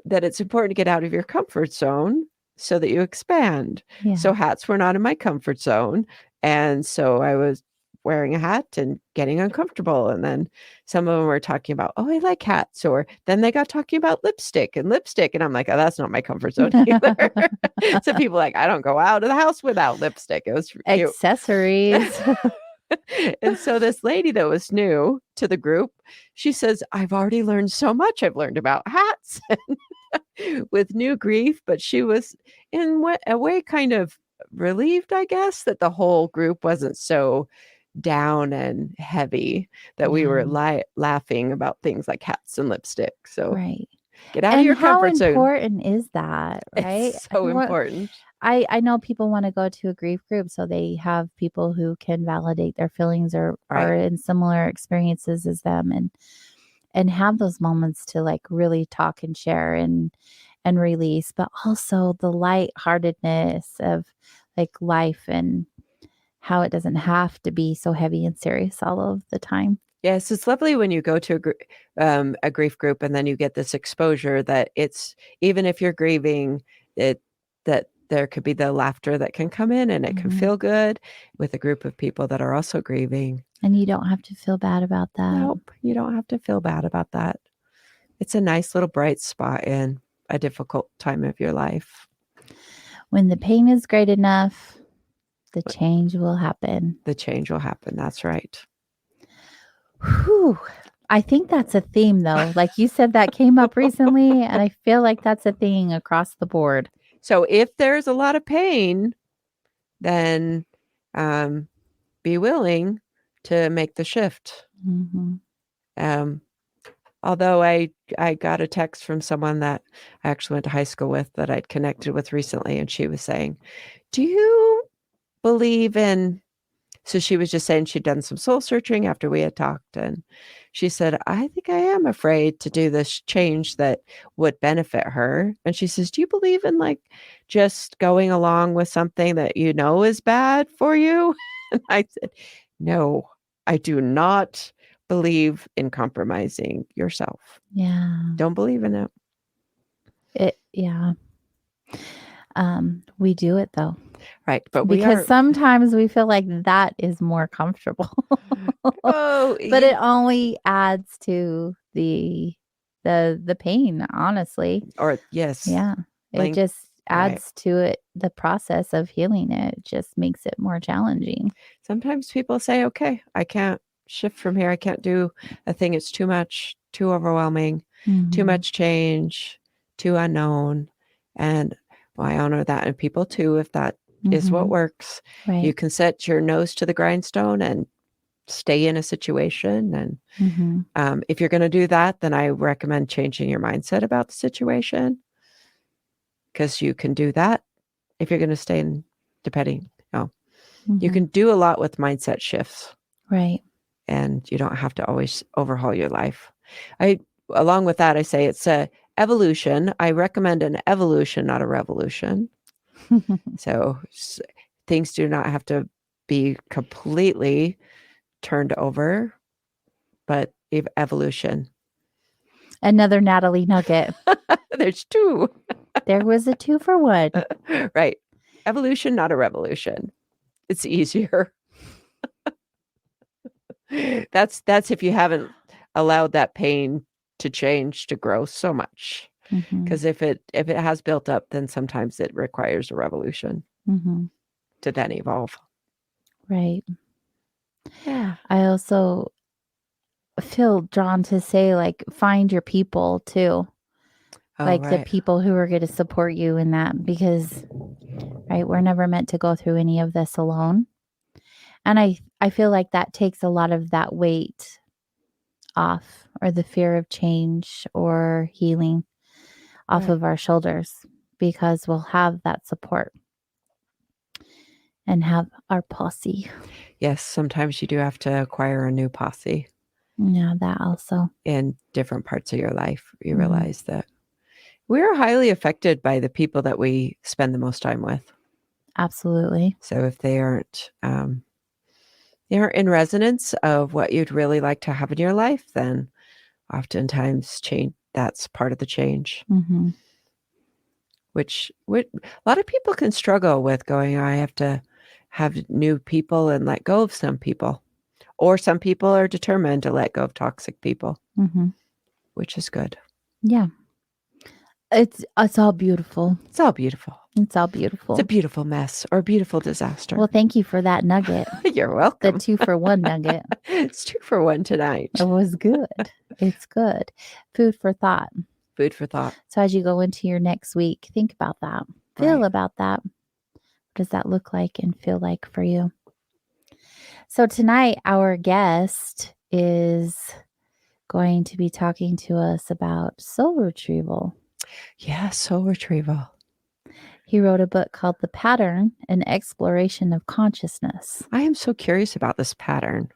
that it's important to get out of your comfort zone so that you expand. Yeah. So hats were not in my comfort zone. And so I was wearing a hat and getting uncomfortable. And then some of them were talking about, oh, I like hats. Or then they got talking about lipstick. And I'm like, oh, that's not my comfort zone either. So people like, I don't go out of the house without lipstick. It was cute. Accessories. And so this lady that was new to the group, she says, I've already learned so much. I've learned about hats with new grief, but she was in a way kind of relieved, I guess, that the whole group wasn't so down and heavy, that we were laughing about things like hats and lipstick. So Right. get out of your comfort zone. How important is that, right? It's so important. I know people want to go to a grief group so they have people who can validate their feelings or are in similar experiences as them and have those moments to like really talk and share and release, but also the lightheartedness of like life and how it doesn't have to be so heavy and serious all of the time. Yes, it's lovely when you go to a grief group and then you get this exposure that it's, even if you're grieving, that there could be the laughter that can come in and it can feel good with a group of people that are also grieving. And you don't have to feel bad about that. Nope, you don't have to feel bad about that. It's a nice little bright spot in a difficult time of your life. When the pain is great enough, the change will happen. The change will happen. That's right. Whew. I think that's a theme, though. Like you said, that came up recently, and I feel like that's a thing across the board. So if there's a lot of pain, then be willing to make the shift. Although I got a text from someone that I actually went to high school with that I'd connected with recently, and she was saying, do you believe in... So she was just saying she'd done some soul searching after we had talked. And she said, I think I am afraid to do this change that would benefit her. And she says, do you believe in like just going along with something that you know is bad for you? And I said, no, I do not believe in compromising yourself. Yeah. Don't believe in it. Yeah. We do it though. Right. But because sometimes we feel like that is more comfortable. But it only adds to the pain, honestly. Or yes. Yeah. It just adds to it, the process of healing it just makes it more challenging. Sometimes people say, okay, I can't shift from here. I can't do a thing. It's too much, too overwhelming, too much change, too unknown. And I honor that in people too, if that is what works. Right. You can set your nose to the grindstone and stay in a situation. And if you're going to do that, then I recommend changing your mindset about the situation, because you can do that if you're going to stay in, you can do a lot with mindset shifts. Right. And you don't have to always overhaul your life. Along with that, I say it's a evolution. I recommend an evolution, not a revolution. So things do not have to be completely turned over, but evolution. Another Natalie nugget. There's two. There was a 2 for 1. Right. Evolution, not a revolution. It's easier. That's if you haven't allowed that pain to change, to grow so much. Because if it has built up, then sometimes it requires a revolution to then evolve. Right. Yeah. I also feel drawn to say, like, find your people too. Oh, Like the right. people who are going to support you in that, because right, we're never meant to go through any of this alone. And I feel like that takes a lot of that weight off, or the fear of change or healing off Right. of our shoulders, because we'll have that support and have our posse. Yes, sometimes you do have to acquire a new posse Yeah, that also. in different parts of your life. You Mhm. realize that we're highly affected by the people that we spend the most time with. Absolutely. So if they aren't in resonance of what you'd really like to have in your life, then oftentimes change, that's part of the change, Hmm. which a lot of people can struggle with going, I have to have new people and let go of some people. Or some people are determined to let go of toxic people, Hmm. which is good. Yeah. It's all beautiful. It's all beautiful. It's all It's a beautiful. beautiful mess or a beautiful disaster. Well, thank you for that nugget. You're The welcome. 2-for-1 nugget. It's 2 for 1 tonight. It was good. It's good. Food for thought. Food for thought. So as you go into your next week, think about that. Feel Right. about that. What does that look like and feel like for you? So tonight, our guest is going to be talking to us about soul retrieval. Yeah, soul retrieval. He wrote a book called The Pattern: An Exploration of Consciousness. I am so curious about this pattern.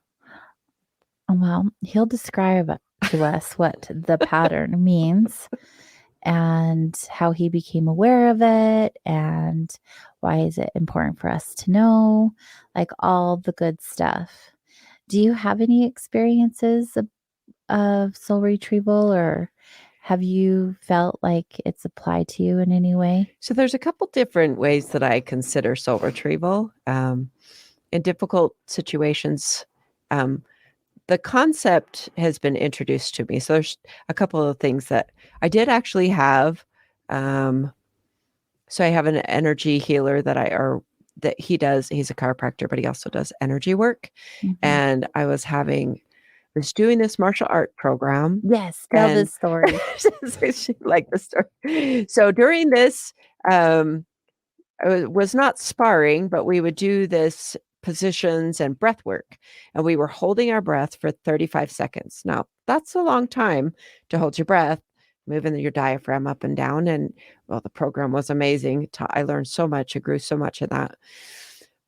Well, he'll describe to us what the pattern means and how he became aware of it and why is it important for us to know, like all the good stuff. Do you have any experiences of soul retrieval, or have you felt like it's applied to you in any way? So there's a couple different ways that I consider soul retrieval. In difficult situations, the concept has been introduced to me. So there's a couple of things that I did actually have. So I have an energy healer that he does. He's a chiropractor, but he also does energy work. Mhm. And I was doing this martial art program. Yes, tell And- this story. She liked the story. So during this, it was not sparring, but we would do this positions and breath work. And we were holding our breath for 35 seconds. Now, that's a long time to hold your breath, moving your diaphragm up and down. And well, the program was amazing. I learned so much. I grew so much in that.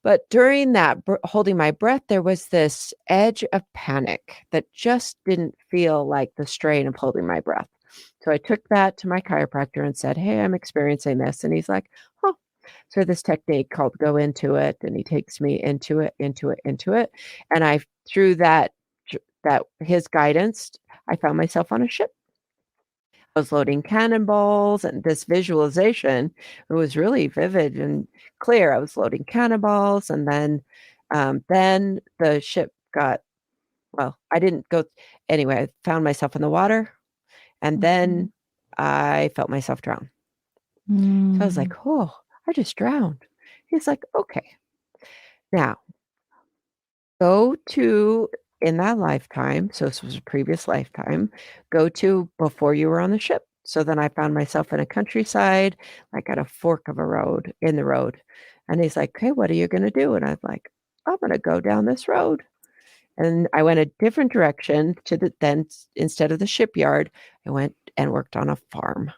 But during that holding my breath, there was this edge of panic that just didn't feel like the strain of holding my breath. So I took that to my chiropractor and said, hey, I'm experiencing this. And he's like, oh, so this technique called go into it. And he takes me into it. And through that his guidance, I found myself on a ship. I was loading cannonballs, and this visualization, it was really vivid and clear. I was loading cannonballs, and then the ship I didn't go anyway. I found myself in the water, and then I felt myself drown. So I was like, oh, I just drowned. He's like, okay, now go to in that lifetime. So this was a previous lifetime. Go to before you were on the ship. So then I found myself in a countryside, like at a fork of a road in the road. And he's like, okay, what are you going to do? And I'm like, I'm going to go down this road. And I went a different direction then instead of the shipyard, I went and worked on a farm.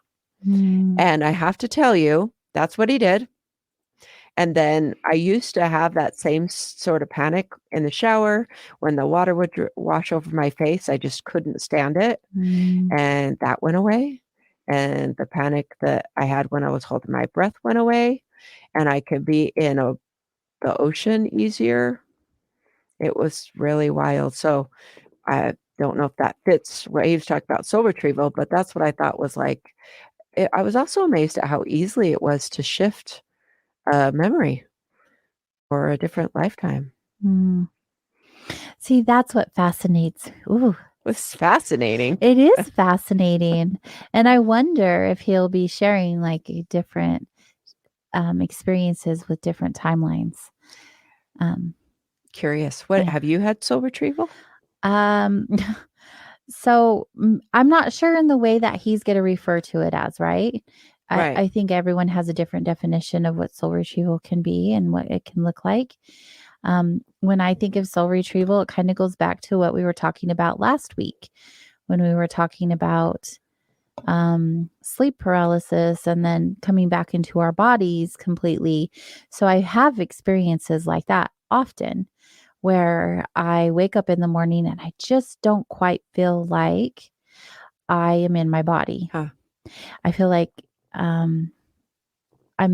And I have to tell you, that's what he did. And then I used to have that same sort of panic in the shower when the water would wash over my face. I just couldn't stand it. And that went away. And the panic that I had when I was holding my breath went away. And I could be in the ocean easier. It was really wild. So I don't know if that fits what he was talking about soul retrieval, but that's what I thought was like. I was also amazed at how easily it was to shift a memory or a different lifetime. See, that's what fascinates. Ooh, It was fascinating. it is fascinating. And I wonder if he'll be sharing like different experiences with different timelines. Curious. What Yeah. have you had soul retrieval? So I'm not sure in the way that he's going to refer to it as, right? Right. I think everyone has a different definition of what soul retrieval can be and what it can look like. When I think of soul retrieval, it kind of goes back to what we were talking about last week when we were talking about sleep paralysis and then coming back into our bodies completely. So I have experiences like that often where I wake up in the morning and I just don't quite feel like I am in my body. Huh. I feel like I'm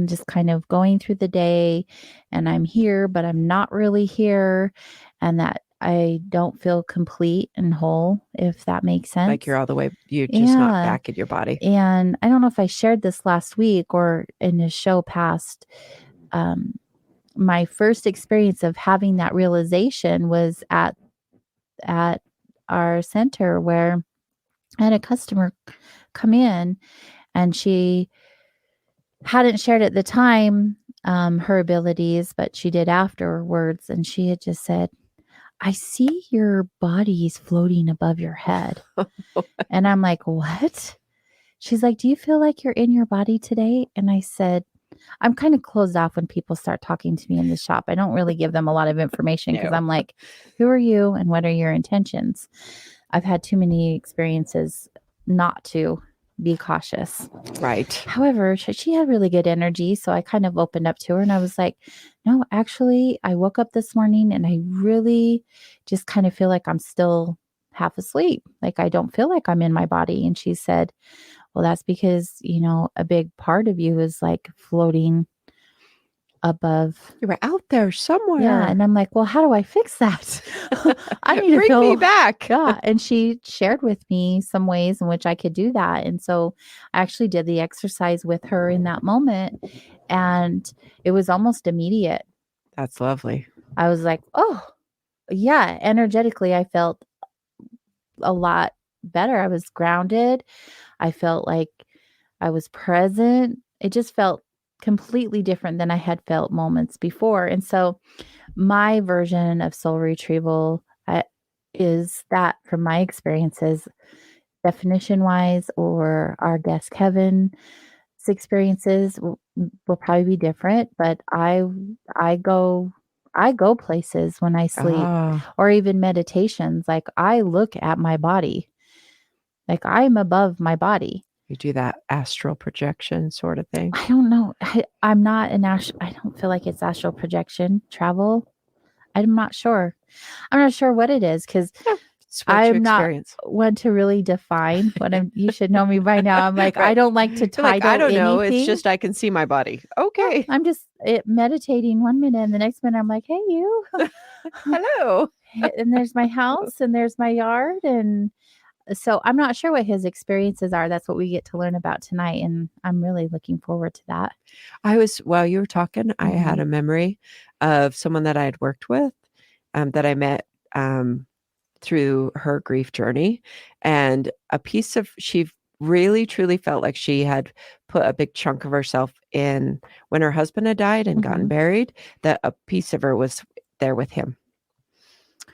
just kind of going through the day and I'm here, but I'm not really here. And that I don't feel complete and whole, if that makes sense. Like you're all the way, you're just not back in your body. And I don't know if I shared this last week or in a show past. My first experience of having that realization was at our center where I had a customer come in and she hadn't shared at the time her abilities, but she did afterwards. And she had just said, I see your body's floating above your head. And I'm like, what? She's like, do you feel like you're in your body today? And I said, I'm kind of closed off when people start talking to me in the shop. I don't really give them a lot of information because I'm like, who are you and what are your intentions? I've had too many experiences not to be cautious. Right. However, she had really good energy. So I kind of opened up to her and I was like, no, actually, I woke up this morning and I really just kind of feel like I'm still half asleep. Like I don't feel like I'm in my body. And she said, well, that's because, a big part of you is like floating above. You were out there somewhere. Yeah. And I'm like, well, how do I fix that? I need to bring me back. Yeah. And she shared with me some ways in which I could do that. And so I actually did the exercise with her in that moment. And it was almost immediate. That's lovely. I was like, oh, yeah. Energetically, I felt a lot better. I was grounded. I felt like I was present. It just felt completely different than I had felt moments before. And so my version of soul retrieval is that from my experiences, definition wise, or our guest Kevin's experiences will probably be different, but I go places when I sleep or even meditations. Like I look at my body, like I'm above my body. You do that astral projection sort of thing. I don't know. I'm not an I don't feel like it's astral projection travel. I'm not sure. I'm not sure what it is because I'm not one to really define what I'm. You should know me by now. I'm like, right. I don't like to title I don't know. anything. It's just I can see my body. Okay. I'm just meditating 1 minute and the next minute I'm like, hey, you. Hello. And there's my house and there's my yard. And so I'm not sure what his experiences are. That's what we get to learn about tonight. And I'm really looking forward to that. While you were talking, mm-hmm. I had a memory of someone that I had worked with that I met through her grief journey. And she really truly felt like she had put a big chunk of herself in when her husband had died and gotten buried, that a piece of her was there with him.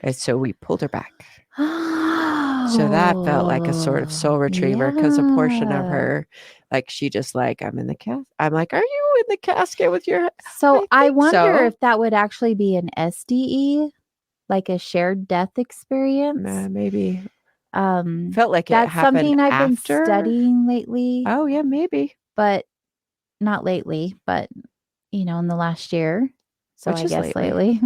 And so we pulled her back. So that felt like a sort of soul retriever because a portion of her, like she just like, I'm in the casket. I'm like, are you in the casket with your? So I wonder if that would actually be an SDE, like a shared death experience. Maybe. Felt like that's it happened something I've been after. Studying lately. Oh yeah, maybe, but not lately. But in the last year. So I guess lately.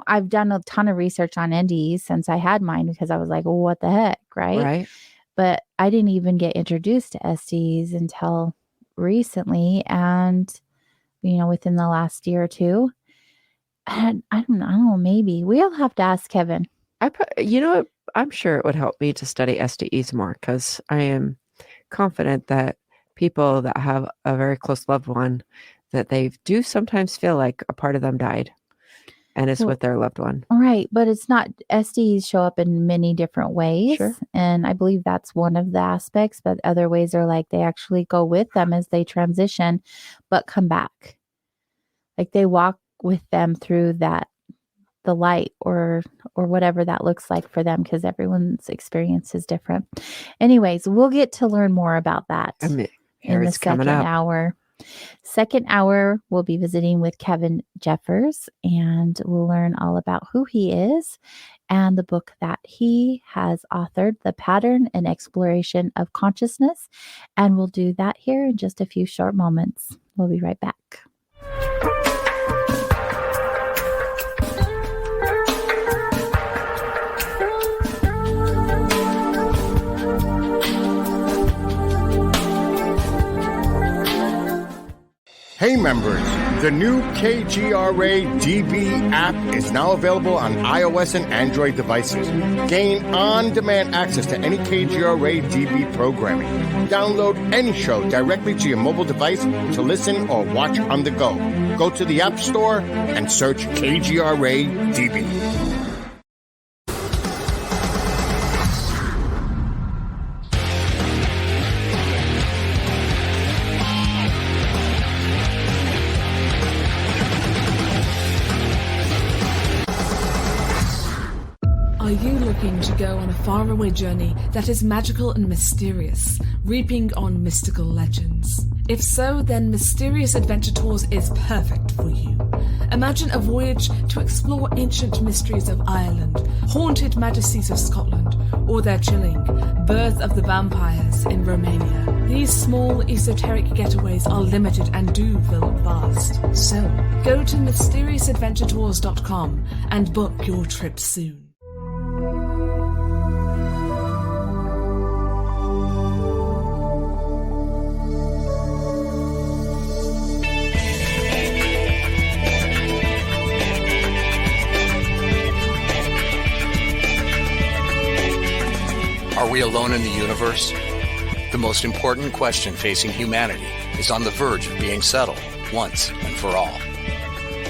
I've done a ton of research on NDEs since I had mine because I was like, well, what the heck, right? Right. But I didn't even get introduced to SDEs until recently, and within the last year or two. And I don't know, maybe we'll have to ask Kevin. I'm sure it would help me to study SDEs more because I am confident that people that have a very close loved one, that they do sometimes feel like a part of them died and it's with their loved one. Right. But it's not, SDEs show up in many different ways. Sure. And I believe that's one of the aspects, but other ways are like they actually go with them as they transition, but come back. Like they walk with them through that the light or whatever that looks like for them, because everyone's experience is different. Anyways, we'll get to learn more about that I mean, in the it's coming second up. hour. Second hour, we'll be visiting with Kevin Jeffers, and we'll learn all about who he is and the book that he has authored, The Pattern and Exploration of Consciousness. And we'll do that here in just a few short moments. We'll be right back. Hey members, the new KGRA DB app is now available on iOS and Android devices. Gain on-demand access to any KGRA DB programming. Download any show directly to your mobile device to listen or watch on the go. Go to the App Store and search KGRA DB. Are you looking to go on a faraway journey that is magical and mysterious, reaping on mystical legends? If so, then Mysterious Adventure Tours is perfect for you. Imagine a voyage to explore ancient mysteries of Ireland, haunted majesties of Scotland, or their chilling Birth of the Vampires in Romania. These small esoteric getaways are limited and do fill up fast. So, go to mysteriousadventuretours.com and book your trip soon. Are we alone in the universe? The most important question facing humanity is on the verge of being settled once and for all.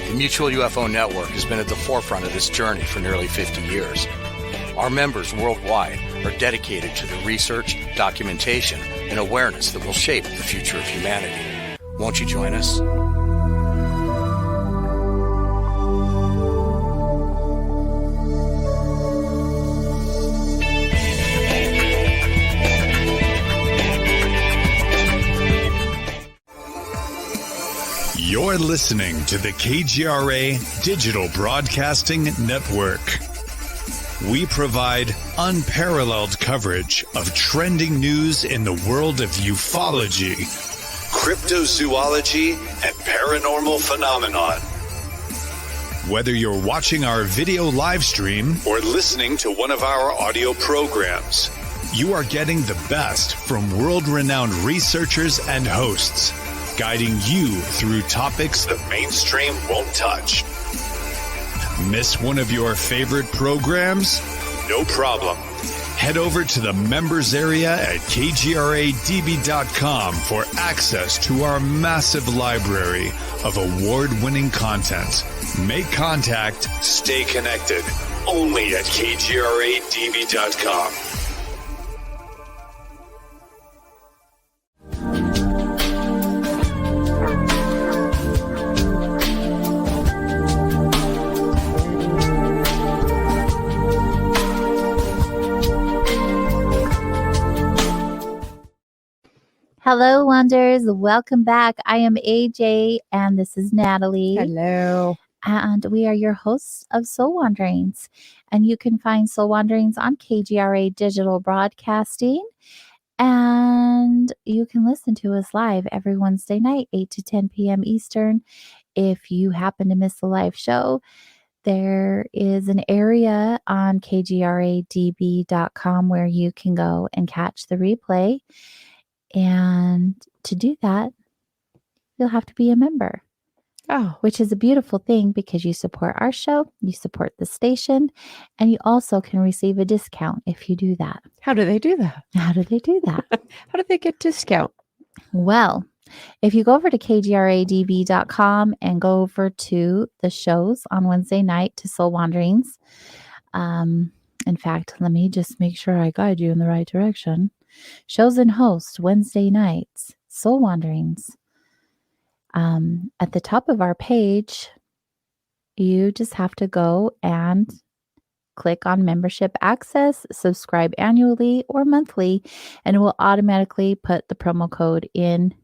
The Mutual UFO Network has been at the forefront of this journey for nearly 50 years. Our members worldwide are dedicated to the research, documentation, and awareness that will shape the future of humanity. Won't you join us? You're listening to the KGRA Digital Broadcasting Network. We provide unparalleled coverage of trending news in the world of ufology, cryptozoology, and paranormal phenomenon. Whether you're watching our video live stream or listening to one of our audio programs, you are getting the best from world-renowned researchers and hosts, guiding you through topics the mainstream won't touch. Miss one of your favorite programs? No problem. Head over to the members area at kgradb.com for access to our massive library of award-winning content. Make contact, stay connected, only at kgradb.com. Hello, Wonders. Welcome back. I am AJ, and this is Natalie. Hello. And we are your hosts of Soul Wanderings. And you can find Soul Wanderings on KGRA Digital Broadcasting. And you can listen to us live every Wednesday night, 8 to 10 p.m. Eastern. If you happen to miss the live show, there is an area on kgradb.com where you can go and catch the replay. And to do that, you'll have to be a member. Oh, Which is a beautiful thing because you support our show, you support the station, and you also can receive a discount if you do that. how do they do that? How do they do that? How do they get discount? Well, if you go over to kgradb.com and go over to the shows on Wednesday night to Soul Wanderings. In fact, let me just make sure I guide you in the right direction. Shows and hosts, Wednesday nights, Soul Wanderings. At the top of our page, You just have to go and click on membership access, subscribe annually or monthly, and it will automatically put the promo code in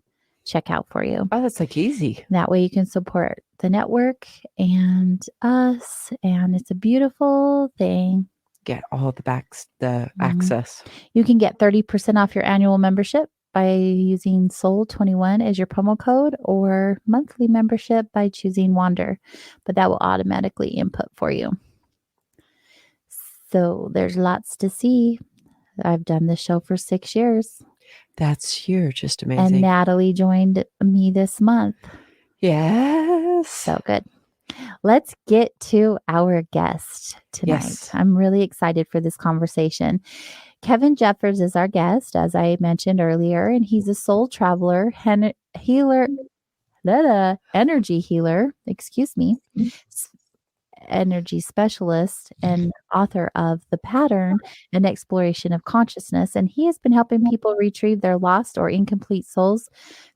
checkout for you. Oh, that's like easy. That way you can support the network and us, and it's a beautiful thing. Get all the access. You can get 30% off your annual membership by using Soul21 as your promo code, or monthly membership by choosing Wander, but that will automatically input for you. So there's lots to see. I've done this show for 6 years. That's huge. Just And amazing. Natalie joined me this month. Yes. So good. Let's get to our guest tonight. Yes. I'm really excited for this conversation. Kevin Jeffers is our guest, as I mentioned earlier, and he's a soul traveler, energy healer, energy specialist, and author of The Pattern, an exploration of consciousness. And he has been helping people retrieve their lost or incomplete souls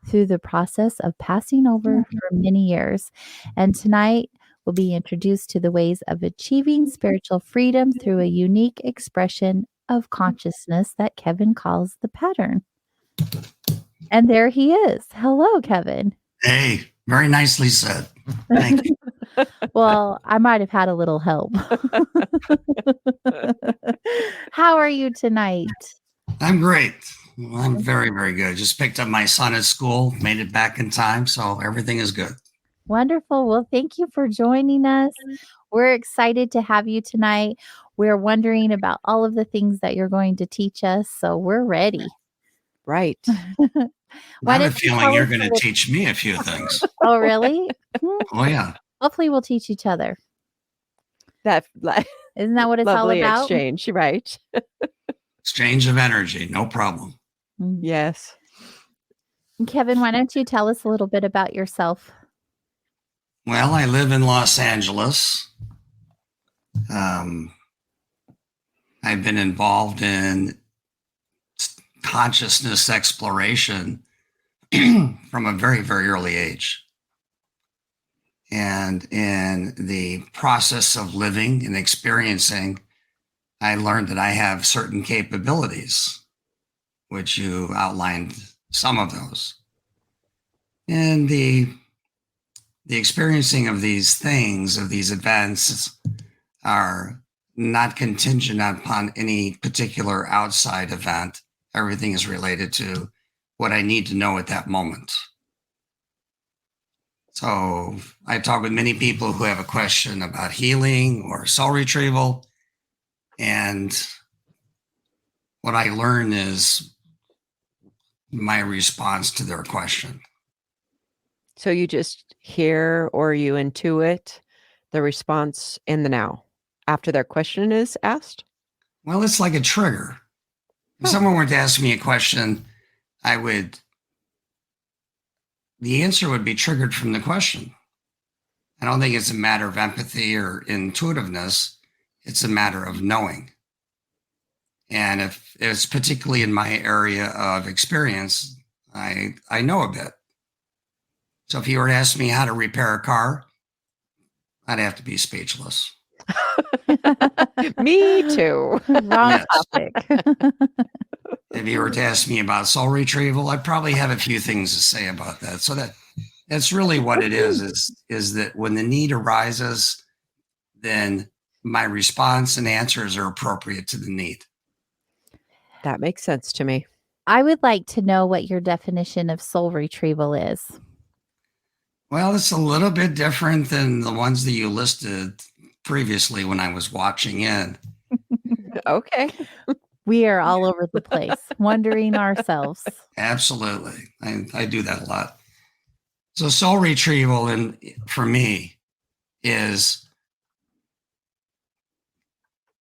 through the process of passing over for many years. And tonight we'll be introduced to the ways of achieving spiritual freedom through a unique expression of consciousness that Kevin calls the pattern. And there he is. Hello, Kevin. Hey, very nicely said. Thank you. Well, I might have had a little help. How are you tonight? I'm great. I'm very, very good. Just picked up my son at school, made it back in time, so everything is good. Wonderful. Well, thank you for joining us. We're excited to have you tonight. We're wondering about all of the things that you're going to teach us, so we're ready. Right. I have a feeling you're going to teach me a few things. Oh, really? Oh, yeah. Hopefully we'll teach each other. Isn't that what it's all lovely about? exchange, right? Exchange of energy, no problem. Yes. Kevin, why don't you tell us a little bit about yourself? Well, I live in Los Angeles. I've been involved in consciousness exploration from a very, very early age. And in the process of living and experiencing, I learned that I have certain capabilities, which you outlined some of those. And the experiencing of these things, of these events, are not contingent upon any particular outside event. Everything is related to what I need to know at that moment. So I talk with many people who have a question about healing or soul retrieval. And what I learn is my response to their question. So you just hear or you intuit the response in the now after their question is asked? Well, it's like a trigger. If someone were to ask me a question, the answer would be triggered from the question. I don't think it's a matter of empathy or intuitiveness. It's a matter of knowing. And if it's particularly in my area of experience, I know a bit. So if you were to ask me how to repair a car, I'd have to be speechless. Me too. Wrong topic. If you were to ask me about soul retrieval, I'd probably have a few things to say about that. So that's really what it is that when the need arises, then my response and answers are appropriate to the need. That makes sense to me. I would like to know what your definition of soul retrieval is. Well, it's a little bit different than the ones that you listed previously when I was watching in. Okay. We are all over the place, wondering ourselves. Absolutely. I do that a lot. So soul retrieval, and for me, is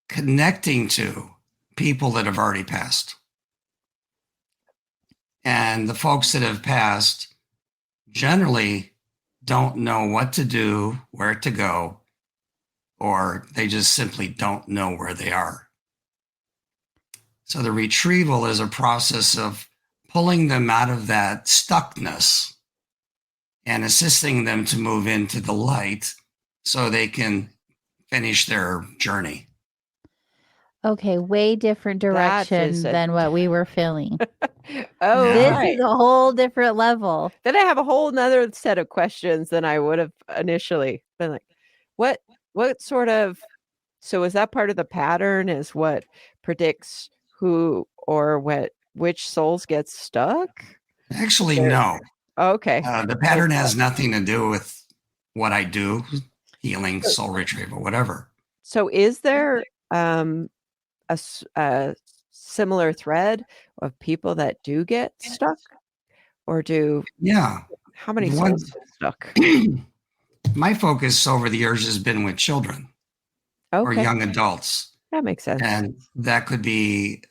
connecting to people that have already passed. And the folks that have passed generally don't know what to do, where to go, or they just simply don't know where they are. So the retrieval is a process of pulling them out of that stuckness and assisting them to move into the light so they can finish their journey. Okay, way different That direction is a- than what we were feeling. Oh, Yeah. This right. is a whole different level. Then I have a whole nother set of questions than I would have initially been like, what sort of, so is that part of the pattern is what predicts who or which souls get stuck? Actually, Or- no. Okay. The pattern has nothing to do with what I do, healing, soul retrieval, whatever. So is there a similar thread of people that do get stuck, or Yeah. how many The one- souls get stuck? My focus over the years has been with children or Okay, young adults. that makes sense. And that could be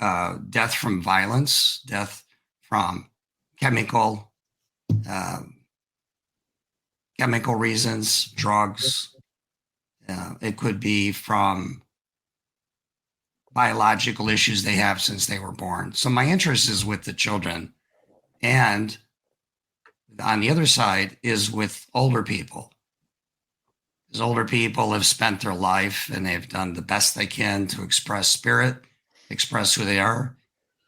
death from violence, death from chemical reasons, drugs. It could be from biological issues they have since they were born. So my interest is with the children. And on the other side is with older people. Because older people have spent their life and they've done the best they can to express spirit, express who they are.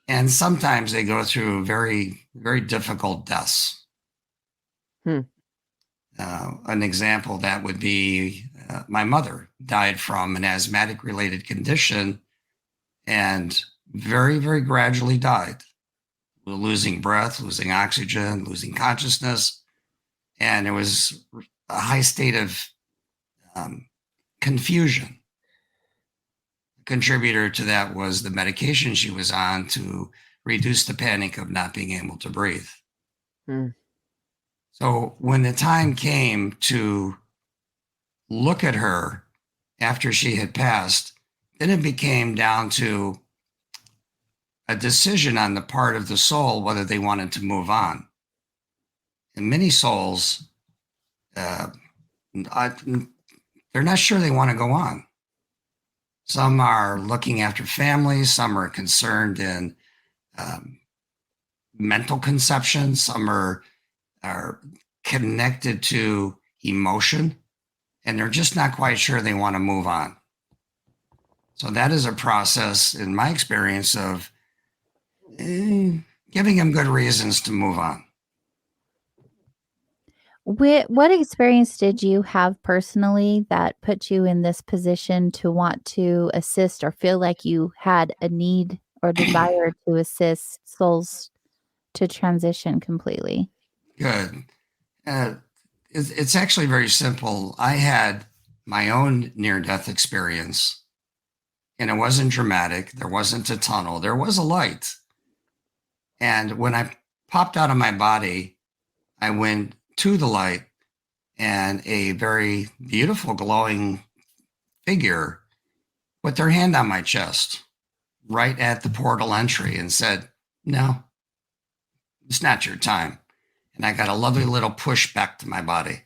And sometimes they go through very, very difficult deaths. An example of that would be my mother died from an asthmatic related condition and very, very gradually died, losing breath, losing oxygen, losing consciousness. And it was a high state of confusion. A contributor to that was the medication she was on to reduce the panic of not being able to breathe. So when the time came to look at her after she had passed, then it became down to a decision on the part of the soul whether they wanted to move on. And many souls, they're not sure they want to go on. Some are looking after families, some are concerned in mental conception, some are connected to emotion, and they're just not quite sure they want to move on. So that is a process, in my experience, of giving them good reasons to move on. What experience did you have personally that put you in this position to want to assist or feel like you had a need or desire to assist souls to transition completely? Good. It's actually very simple. I had my own near-death experience, and it wasn't dramatic. There wasn't a tunnel. There was a light. And when I popped out of my body, I went to the light, and a very beautiful, glowing figure put their hand on my chest right at the portal entry and said, "No, it's not your time." And I got a lovely little push back to my body.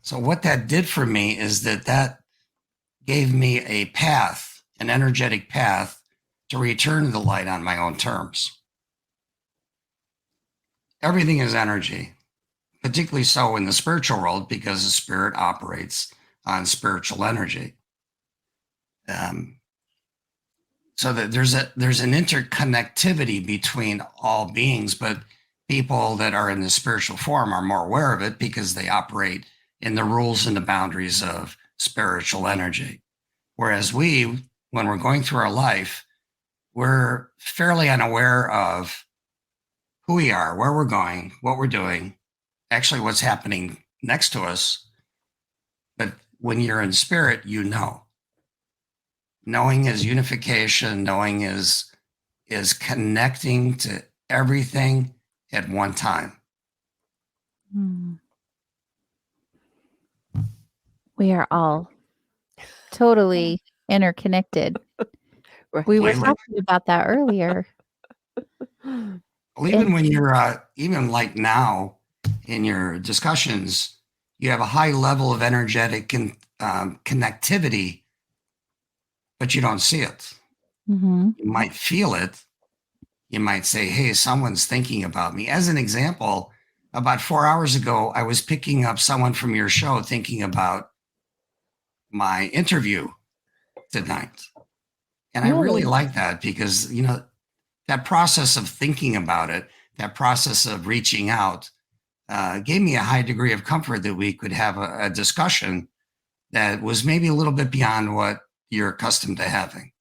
So what that did for me is that gave me a path, an energetic path to return to the light on my own terms. Everything is energy, particularly so in the spiritual world, because the spirit operates on spiritual energy. So that there's an interconnectivity between all beings, but people that are in the spiritual form are more aware of it because they operate in the rules and the boundaries of spiritual energy. Whereas we, when we're going through our life, we're fairly unaware of who we are, where we're going, what we're doing, actually what's happening next to us. But when you're in spirit, you know. Knowing is unification. Knowing is connecting to everything at one time. We are all totally interconnected. We were talking about that earlier. Well, even when you're, even like now in your discussions, you have a high level of energetic connectivity, but you don't see it. Mm-hmm. You might feel it. You might say, "Hey, someone's thinking about me." As an example, about 4 hours ago, I was picking up someone from your show thinking about my interview tonight. And I really like that because, that process of thinking about it, that process of reaching out, gave me a high degree of comfort that we could have a discussion that was maybe a little bit beyond what you're accustomed to having.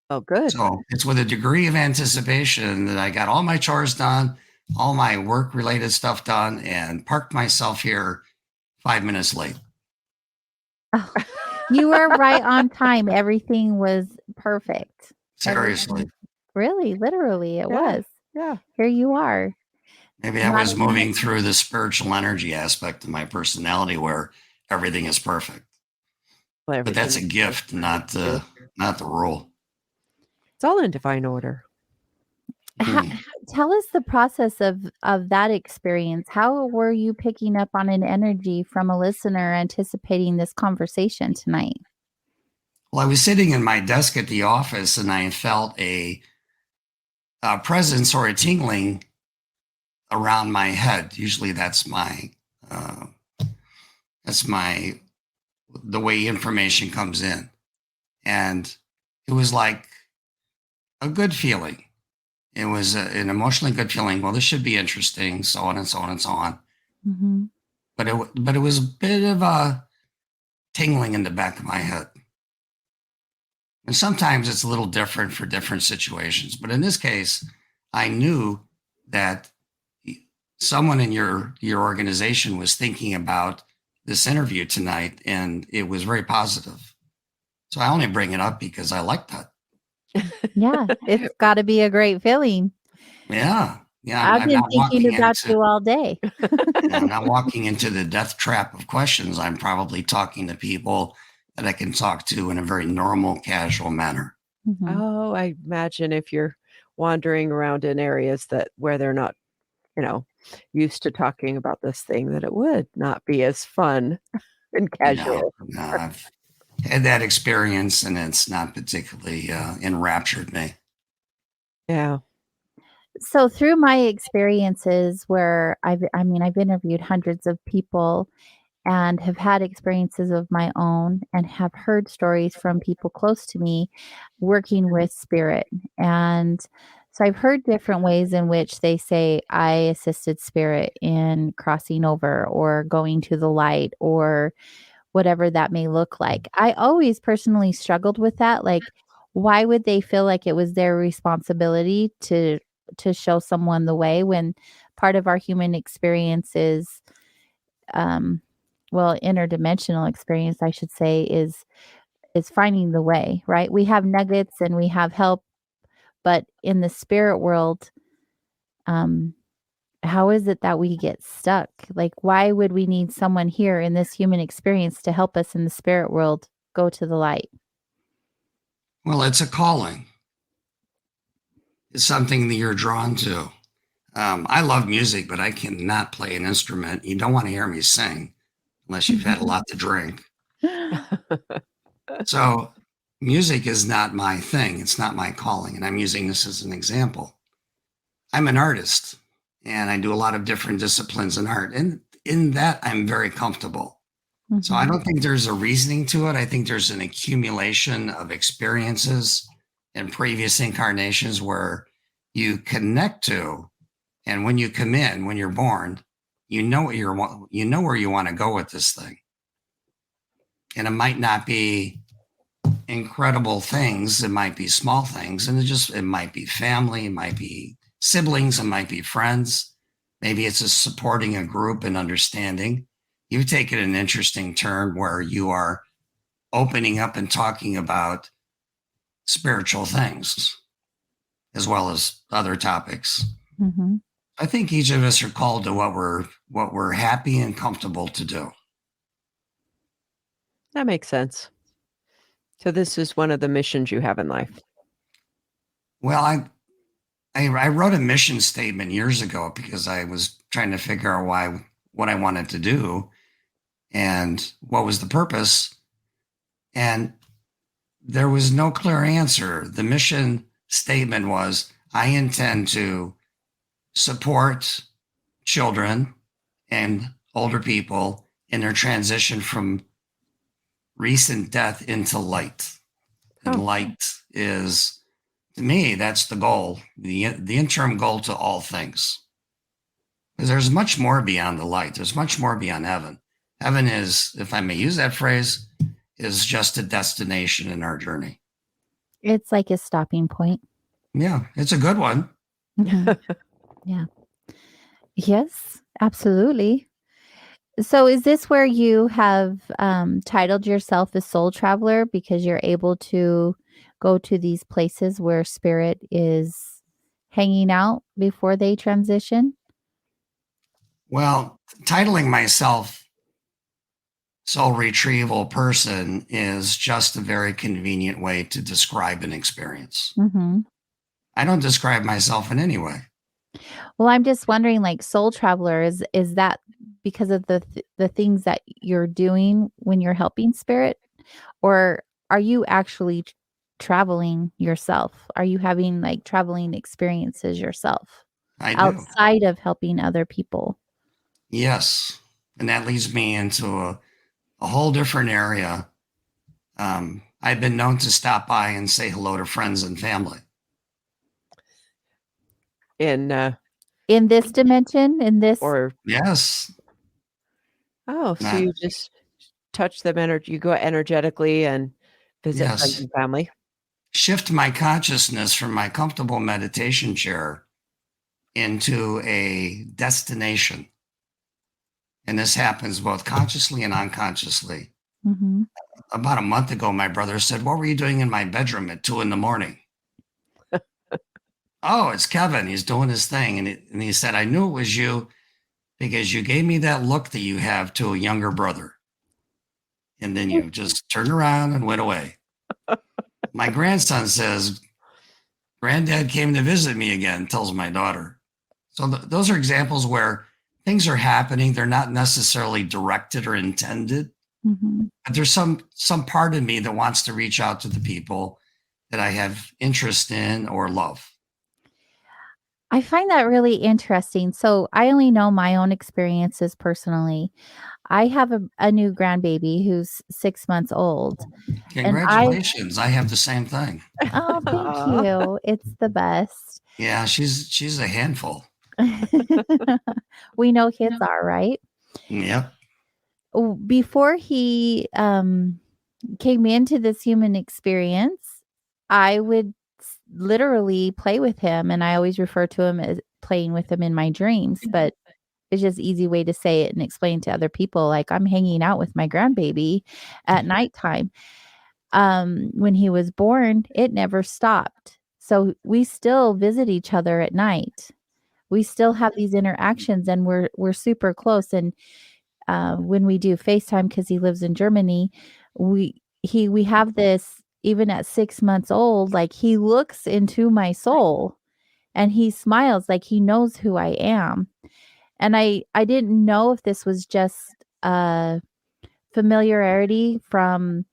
Oh, good. So it's with a degree of anticipation that I got all my chores done, all my work-related stuff done, and parked myself here 5 minutes late. Oh, you were right on time. Everything was perfect. Seriously. Really, literally, it was. Yeah. Here you are. Maybe I was moving through the spiritual energy aspect of my personality where everything is perfect. Well, but that's a gift, not the rule. It's all in divine order. Tell us the process of that experience. How were you picking up on an energy from a listener anticipating this conversation tonight? Well, I was sitting in my desk at the office and I felt a presence or a tingling around my head. Usually that's the way information comes in. And it was like a good feeling. It was an emotionally good feeling. Well, this should be interesting, so on and so on and so on. Mm-hmm. But it was a bit of a tingling in the back of my head. And sometimes it's a little different for different situations. But in this case, I knew that someone in your organization was thinking about this interview tonight, and it was very positive. So I only bring it up because I like that. Yeah, it's got to be a great feeling. Yeah. I've been thinking about you all day. I'm not walking into the death trap of questions. I'm probably talking to people that I can talk to in a very normal, casual manner. Mm-hmm. Oh, I imagine if you're wandering around in areas where they're not, used to talking about this thing, that it would not be as fun and casual. No, I've had that experience and it's not particularly enraptured me. Yeah. So through my experiences where I've interviewed hundreds of people and have had experiences of my own and have heard stories from people close to me working with spirit. And so I've heard different ways in which they say I assisted spirit in crossing over or going to the light or whatever that may look like. I always personally struggled with that. Like, why would they feel like it was their responsibility to show someone the way when part of our human experience is, interdimensional experience, I should say, is finding the way, right? We have nuggets and we have help, but in the spirit world, how is it that we get stuck? Like, why would we need someone here in this human experience to help us in the spirit world go to the light? Well, it's a calling. It's something that you're drawn to. I love music, but I cannot play an instrument. You don't want to hear me sing unless you've had a lot to drink. So music is not my thing. It's not my calling. And I'm using this as an example. I'm an artist and I do a lot of different disciplines in art. And in that, I'm very comfortable. Mm-hmm. So I don't think there's a reasoning to it. I think there's an accumulation of experiences in previous incarnations where you connect to. And when you come in, when you're born, you know where you want to go with this thing. And it might not be incredible things. It might be small things. And it might be family. It might be siblings. It might be friends. Maybe it's just supporting a group and understanding. You've taken an interesting turn where you are opening up and talking about spiritual things as well as other topics. Mm-hmm. I think each of us are called to what we're happy and comfortable to do. That makes sense. So this is one of the missions you have in life. Well, I wrote a mission statement years ago because I was trying to figure out what I wanted to do and what was the purpose. And there was no clear answer. The mission statement was, I intend to support children and older people in their transition from recent death into light. And Oh. light is, to me, that's the goal, the interim goal to all things. Because there's much more beyond the light. There's much more beyond heaven. Heaven is, if I may use that phrase, is just a destination in our journey. It's like a stopping point. Yeah, it's a good one. Mhm. Yeah. Yes, absolutely. So is this where you have titled yourself a soul traveler because you're able to go to these places where spirit is hanging out before they transition? Well, titling myself soul retrieval person is just a very convenient way to describe an experience. Mm-hmm. I don't describe myself in any way. Well, I'm just wondering, like, soul traveler, is that because of the things that you're doing when you're helping spirit, or are you actually traveling yourself? Are you having like traveling experiences yourself I do. outside of helping other people? Yes. And that leads me into a whole different area. I've been known to stop by and say hello to friends and family. In this dimension, in this, or Yes. oh, so Not- you just touch them you go energetically and visit Yes. friends and family. Shift my consciousness from my comfortable meditation chair into a destination. And this happens both consciously and unconsciously. mm-hmm. About a month ago, my brother said, "What were you doing in my bedroom at 2 a.m?" Oh, it's Kevin. He's doing his thing. And he said, "I knew it was you because you gave me that look that you have to a younger brother. And then you just turned around and went away." My grandson says, "Granddad came to visit me again," tells my daughter. So those are examples where things are happening. They're not necessarily directed or intended, Mm-hmm. but there's some part of me that wants to reach out to the people that I have interest in or love. I find that really interesting. So I only know my own experiences personally. I have a new grandbaby who's 6 months old. Congratulations. I have the same thing. Oh, thank Aw. you. It's the best. Yeah, she's a handful. We know kids are, right? Yep. Before he came into this human experience, I would literally play with him, and I always refer to him as playing with him in my dreams, but it's just easy way to say it and explain to other people, like, I'm hanging out with my grandbaby at nighttime. When he was born, it never stopped. So we still visit each other at night. We still have these interactions, and we're super close. And when we do FaceTime, because he lives in Germany, we have this, even at 6 months old, like, he looks into my soul and he smiles like he knows who I am. And I didn't know if this was just familiarity from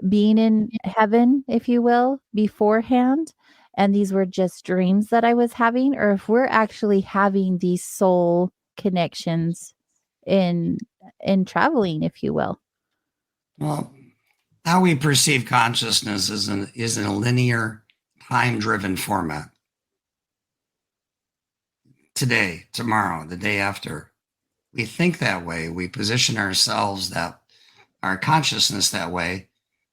being in heaven, if you will, beforehand, and these were just dreams that I was having, or if we're actually having these soul connections in traveling, if you will. Well, how we perceive consciousness is in a linear, time-driven format. Today, tomorrow, the day after. We think that way. We position ourselves, that our consciousness, that way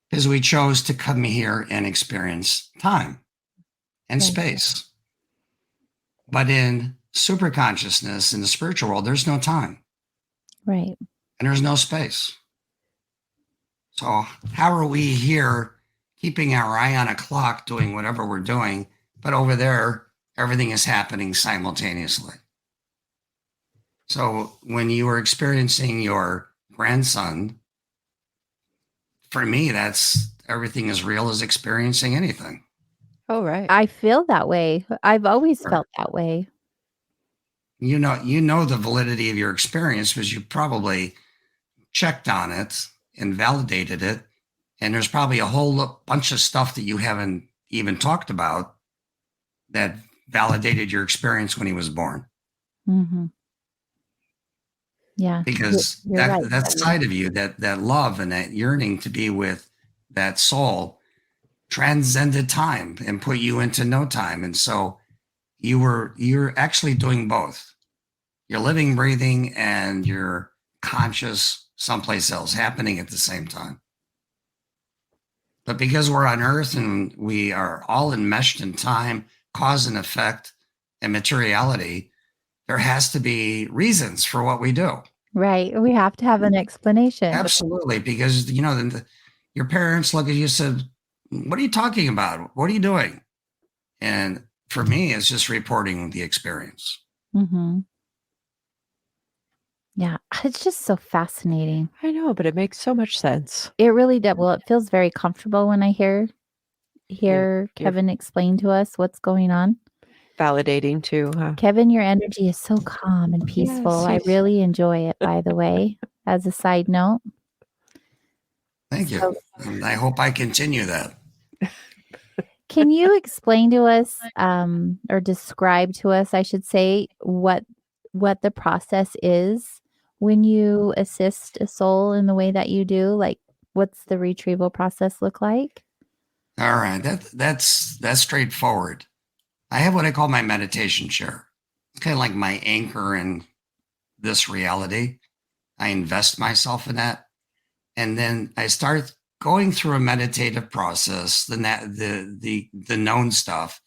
because we chose to come here and experience time and Right. space. But in super consciousness, in the spiritual world, there's no time Right. and there's no space. So how are we here keeping our eye on a clock, doing whatever we're doing, but over there, everything is happening simultaneously? So when you were experiencing your grandson, for me, that's everything as real as experiencing anything. Oh, right. I feel that way. I've always Sure. felt that way. You know the validity of your experience because you probably checked on it and validated it. And there's probably a whole bunch of stuff that you haven't even talked about that validated your experience when he was born. Mm-hmm. Yeah. because You're that right, that Kevin. side of you, that love and that yearning to be with that soul, transcended time and put you into no time. And so you're actually doing both. You're living, breathing, and you're conscious someplace else happening at the same time. But because we're on Earth and we are all enmeshed in time, cause and effect, and materiality, there has to be reasons for what we do. Right. We have to have an explanation. Absolutely, because your parents look at you and said, "What are you talking about? What are you doing?" And for me, it's just reporting the experience. Mm-hmm. Yeah. It's just so fascinating. I know, but it makes so much sense. It really does. Well, it feels very comfortable when I hear Yeah. Kevin explain to us what's going on. Validating too, huh? Kevin, your energy is so calm and peaceful. I yes. really enjoy it, by the way, as a side note. Thank you. And I hope I continue that. Can you explain to us, or describe to us, I should say, what the process is when you assist a soul in the way that you do? Like, what's the retrieval process look like? All right, that's straightforward. I have what I call my meditation chair. It's kind of like my anchor in this reality. I invest myself in that, and then I start going through a meditative process. The known stuff,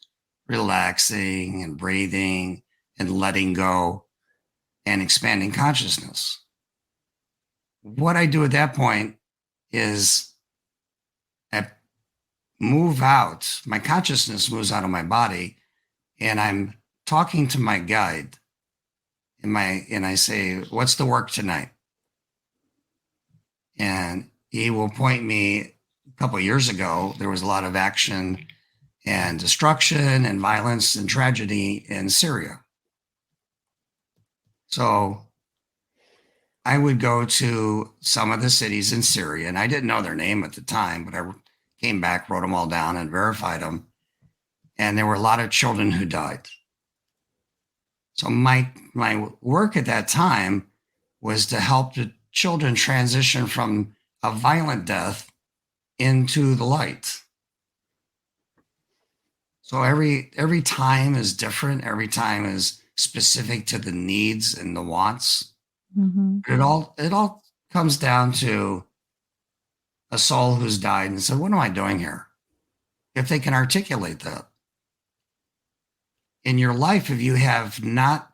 relaxing and breathing and letting go and expanding consciousness. What I do at that point is I move out, my consciousness moves out of my body, and I'm talking to my guide. And I say, "What's the work tonight?" And he will point me. A couple of years ago, there was a lot of action and destruction and violence and tragedy in Syria. So I would go to some of the cities in Syria, and I didn't know their name at the time, but I came back, wrote them all down, and verified them. And there were a lot of children who died. So my work at that time was to help the children transition from a violent death into the light. So every time is different. Every time is specific to the needs and the wants. Mm-hmm. It all comes down to a soul who's died and said, "What am I doing here?" If they can articulate that. In your life, if you have not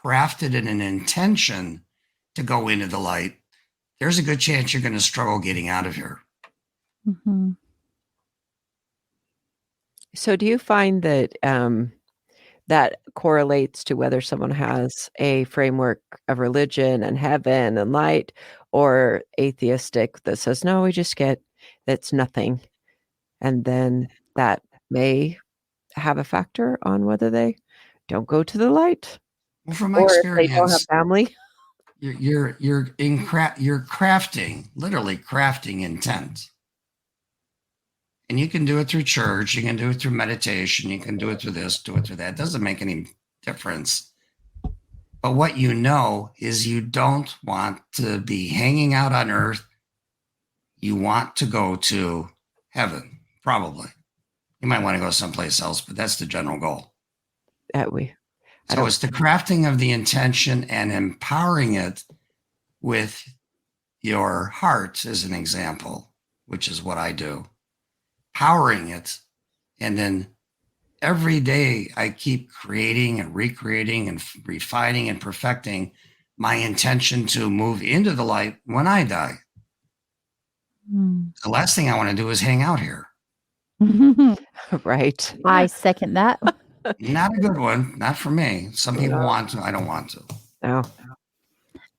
crafted an intention to go into the light, there's a good chance you're going to struggle getting out of here. Mm-hmm. So do you find that that correlates to whether someone has a framework of religion and heaven and light, or atheistic that says, no, we just get that's nothing? And then that may have a factor on whether they don't go to the light. Well, from my or if they don't have experience, family. you're crafting, literally crafting intent. And you can do it through church, you can do it through meditation, you can do it through this, do it through that. It doesn't make any difference. But what you know is you don't want to be hanging out on earth. You want to go to heaven, probably. You might want to go someplace else, but that's the general goal. So it's the crafting of the intention and empowering it with your heart, as an example, which is what I do. Powering it. And then every day I keep creating and recreating and refining and perfecting my intention to move into the light when I die. The last thing I want to do is hang out here. Right. I second that. Not a good one. Not for me. Some people want to. I don't want to. No.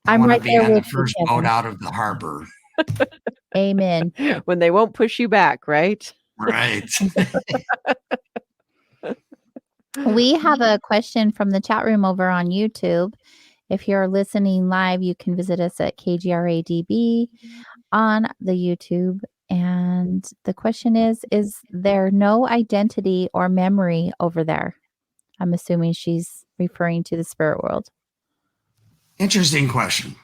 I I'm want right to be there on the with you, first Kevin. boat out of the harbor. Amen. When they won't push you back, right? Right. We have a question from the chat room over on YouTube. If you're listening live, you can visit us at KGRADB on the YouTube. And the question is there no identity or memory over there? I'm assuming she's referring to the spirit world. Interesting question.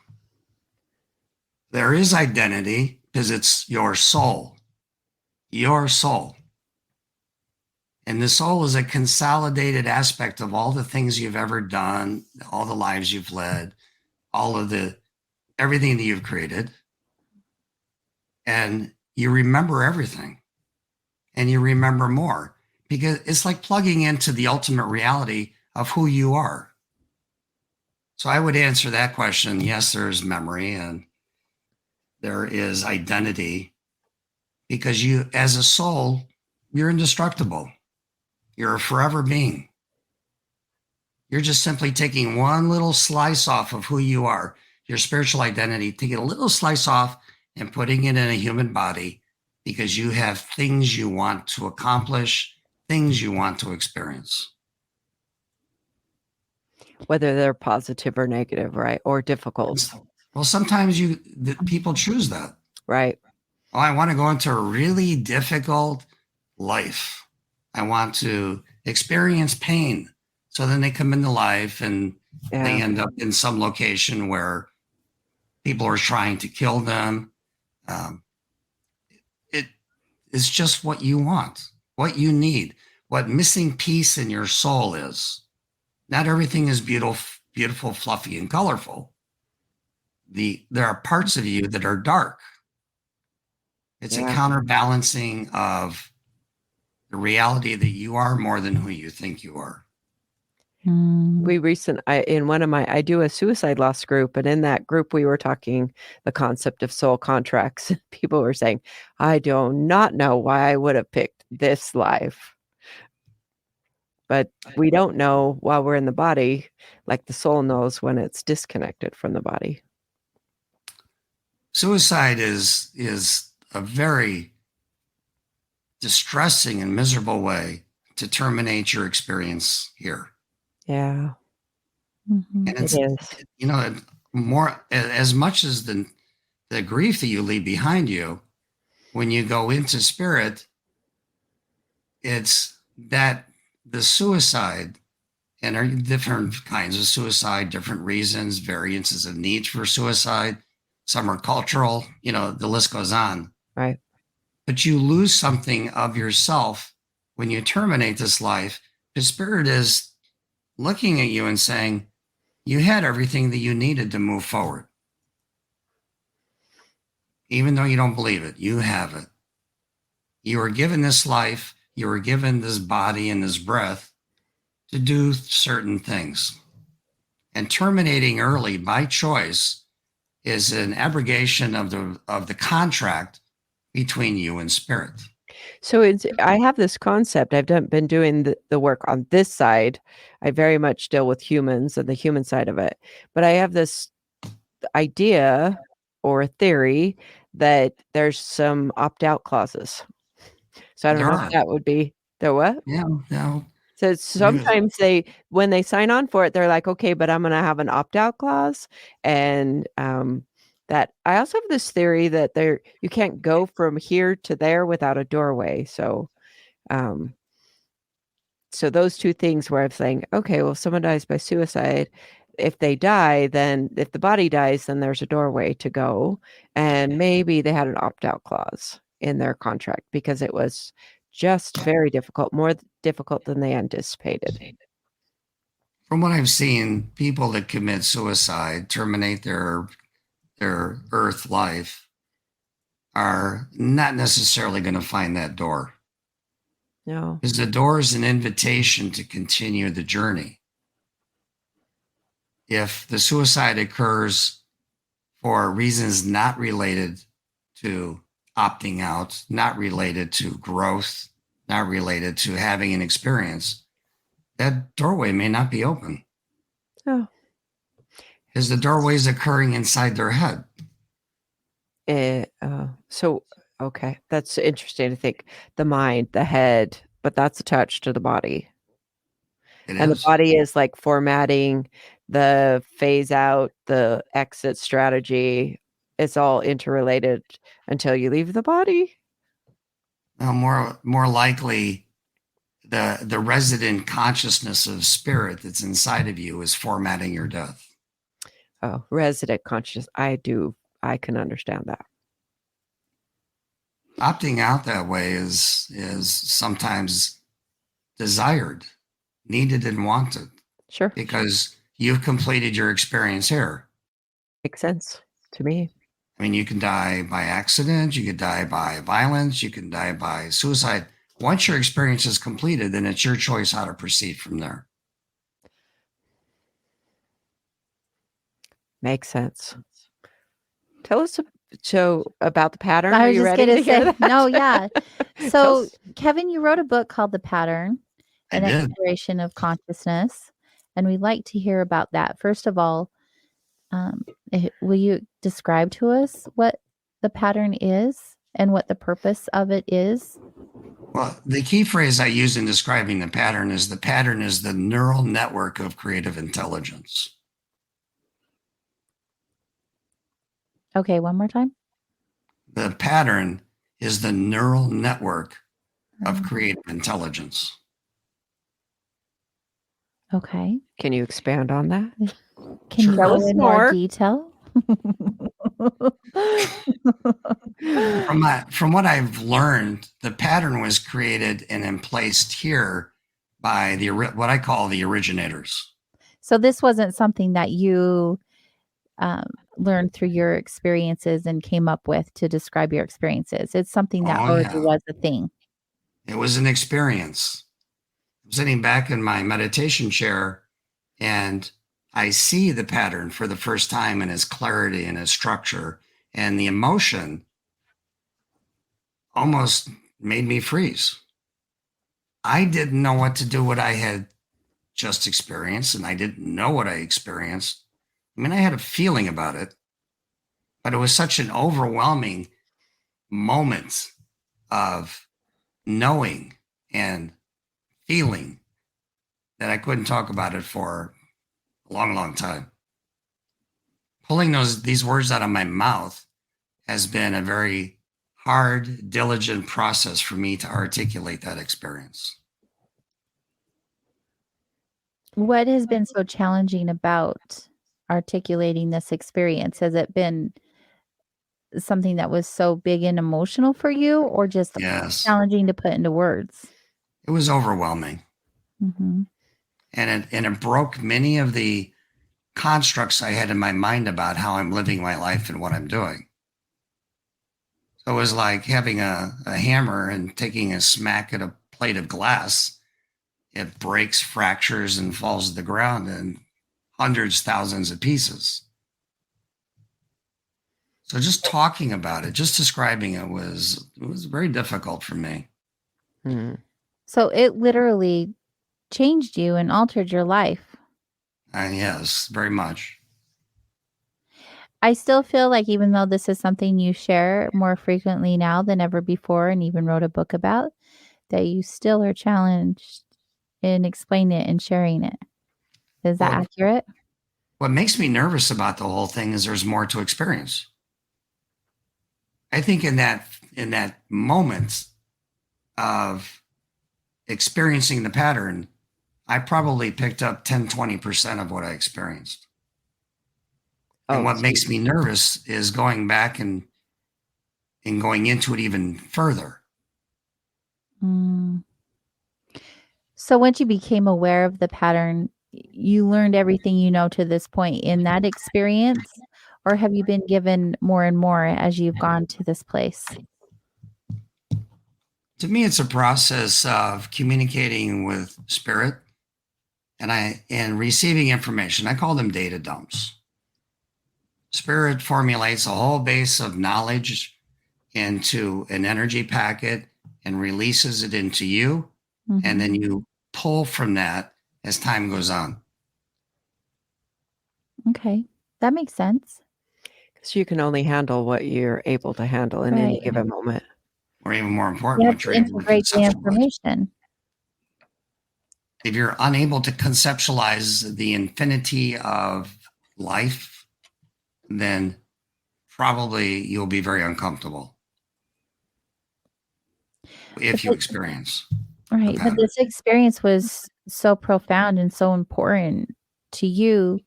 There is identity because it's your soul. Your soul. And the soul is a consolidated aspect of all the things you've ever done, all the lives you've led, everything that you've created. And you remember everything. And you remember more because it's like plugging into the ultimate reality of who you are. So I would answer that question. Yes, there is memory and there is identity because you, as a soul, you're indestructible. You're a forever being. You're just simply taking one little slice off of who you are, your spiritual identity, taking a little slice off and putting it in a human body because you have things you want to accomplish, things you want to experience. Whether they're positive or negative, right? Or difficult. Well, sometimes people choose that. Right. Oh, I want to go into a really difficult life. I want to experience pain. So then they come into life and they end up in some location where people are trying to kill them. It is just what you want, what you need, what missing piece in your soul is. Not everything is beautiful, fluffy, and colorful. There are parts of you that are dark. It's a counterbalancing of the reality that you are more than who you think you are. I do a suicide loss group, and in that group we were talking the concept of soul contracts. People were saying, I do not know why I would have picked this life. But we don't know while we're in the body, like the soul knows when it's disconnected from the body. Suicide is a very distressing and miserable way to terminate your experience here. Yeah. Mm-hmm. And it's, it is. More as much as the grief that you leave behind you, when you go into spirit, it's that the suicide, and there are different kinds of suicide, different reasons, variances of needs for suicide. Some are cultural, the list goes on. Right. But you lose something of yourself when you terminate this life. The spirit is looking at you and saying, you had everything that you needed to move forward. Even though you don't believe it, you have it. You were given this life, you were given this body and this breath to do certain things. And terminating early by choice is an abrogation of the contract between you and spirit. So I have this concept. I've been doing the work on this side. I very much deal with humans and the human side of it. But I have this idea or theory that there's some opt-out clauses. So I don't know if that would be there. What? Yeah. No. So sometimes when they sign on for it, they're like, okay, but I'm going to have an opt-out clause. And that I also have this theory that you can't go from here to there without a doorway. So those two things where I'm saying, okay, well, if someone dies by suicide, if they die, then if the body dies, then there's a doorway to go. And maybe they had an opt-out clause in their contract because it was just very difficult, more difficult than they anticipated. From what I've seen, people that commit suicide, terminate their earth life, are not necessarily going to find that door. No. Because the door is an invitation to continue the journey. If the suicide occurs for reasons not related to opting out, not related to growth, not related to having an experience, that doorway may not be open. Oh. Because the doorway is occurring inside their head. Okay. That's interesting to think. The mind, the head, but that's attached to the body. The body is like formatting the phase out, the exit strategy. It's all interrelated until you leave the body. Well, more likely, the resident consciousness of spirit that's inside of you is formatting your death. Oh, resident consciousness. I do I can understand that. Opting out that way is sometimes desired, needed, and wanted Sure. because you've completed your experience here. Makes sense to me. I mean, you can die by accident, you could die by violence, you can die by suicide. Once your experience is completed, then it's your choice how to proceed from there. Makes sense. Tell us about the pattern. I Are was you just ready going to to hear say, that? no, yeah. Tell So, us- Kevin, you wrote a book called The Pattern, I An did. Exploration of Consciousness. And we'd like to hear about that. First of all, will you describe to us what the pattern is and what the purpose of it is? Well, the key phrase I use in describing the pattern is the neural network of creative intelligence. Okay, one more time. The pattern is the neural network of creative intelligence. Okay. Can you expand on that? Can you Sure. go Tell us in more more. detail? From what I've learned, the pattern was created and then placed here by what I call the originators. So this wasn't something that you learned through your experiences and came up with to describe your experiences. It's something that Oh, already yeah. was a thing. It was an experience. I'm sitting back in my meditation chair and I see the pattern for the first time in its clarity and its structure, and the emotion almost made me freeze. I didn't know what to do what I had just experienced, and I didn't know what I experienced. I mean, I had a feeling about it, but it was such an overwhelming moment of knowing and feeling that I couldn't talk about it for a long, long time. Pulling these words out of my mouth has been a very hard, diligent process for me to articulate that experience. What has been so challenging about articulating this experience? Has it been something that was so big and emotional for you, or just Yes, challenging to put into words? it was overwhelming. Mm-hmm. And it broke many of the constructs I had in my mind about how I'm living my life and what I'm doing. So it was like having a hammer and taking a smack at a plate of glass. It breaks, fractures, and falls to the ground in hundreds, thousands of pieces. So just talking about it, just describing it was very difficult for me. Hmm. So it literally changed you and altered your life. And yes, very much. I still feel like even though this is something you share more frequently now than ever before and even wrote a book about, that you still are challenged in explaining it and sharing it. Is that Well, accurate? what makes me nervous about the whole thing is there's more to experience. I think in that moment of experiencing the pattern, I probably picked up 10, 20% of what I experienced. And what makes me nervous is going back and going into it even further. Mm. So once you became aware of the pattern, you learned everything you know to this point in that experience, or have you been given more and more as you've gone to this place? To me, it's a process of communicating with spirit and receiving information. I call them data dumps. Spirit formulates a whole base of knowledge into an energy packet and releases it into you. Mm-hmm. And then you pull from that as time goes on. Okay, that makes sense. Because you can only handle what you're able to handle in any Right. given moment. Or even more You important, have what to you're able to integrate the conceptualize. information. If you're unable to conceptualize the infinity of life, then probably you'll be very uncomfortable if you experience. Right. But pattern. this experience was so profound and so important to you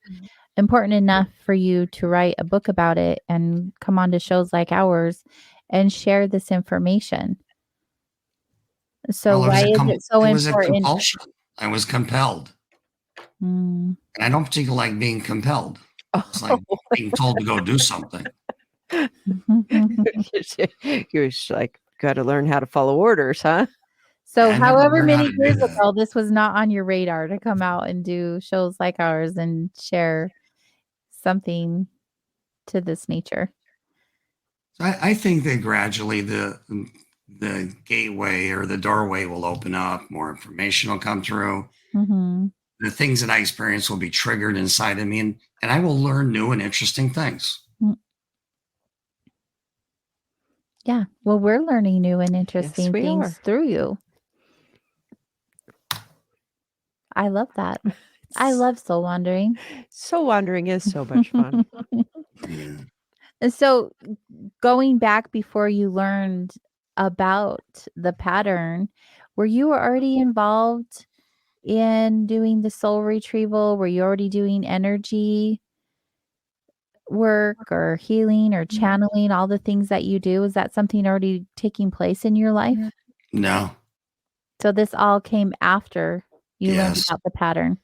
important enough for you to write a book about it and come on to shows like ours and share this information. So Well, why is it so it was a important? compulsion. I was compelled. Mm. And I don't particularly like being compelled. It's like being told to go do something. You're just like, got to learn how to follow orders, huh? So I never however learned how many to do years that. ago, this was not on your radar to come out and do shows like ours and share something to this nature. So I think that gradually the gateway or the doorway will open up, more information will come through. Mm-hmm. The things that I experience will be triggered inside of me, and I will learn new and interesting things. Yeah. Well, we're learning new and interesting we things are. through you. I love that. I love soul wandering. Soul wandering is so much fun. Yeah. And so going back before you learned about the pattern, were you already involved in doing the soul retrieval? Were you already doing energy work or healing or channeling, all the things that you do? Is that something already taking place in your life? No. So this all came after you learned Yes. about the pattern.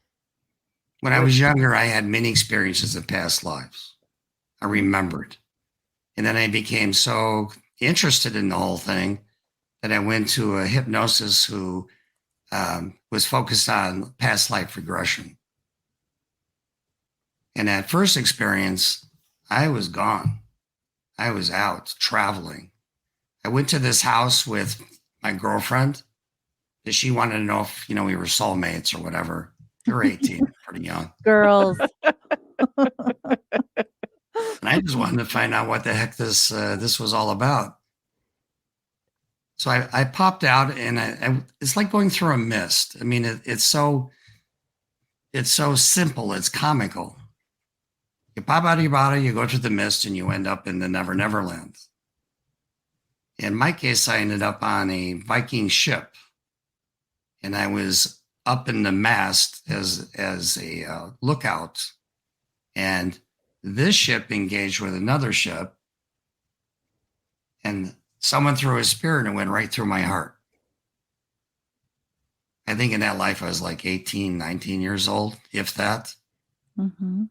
When I was younger, I had many experiences of past lives. I remembered. And then I became so interested in the whole thing that I went to a hypnosis who was focused on past life regression. And that first experience, I was gone. I was out traveling. I went to this house with my girlfriend because she wanted to know if, we were soulmates or whatever. You're 18, pretty young. Girls. And I just wanted to find out what the heck this was all about. So I popped out, and it's like going through a mist. I mean, it's so simple. It's comical. You pop out of your body, you go through the mist, and you end up in the Never Never Land. In my case, I ended up on a Viking ship, and I was up in the mast as a lookout, and this ship engaged with another ship, and someone threw a spear and it went right through my heart. I think in that life I was like 18, 19 years old, if that. Mm-hmm.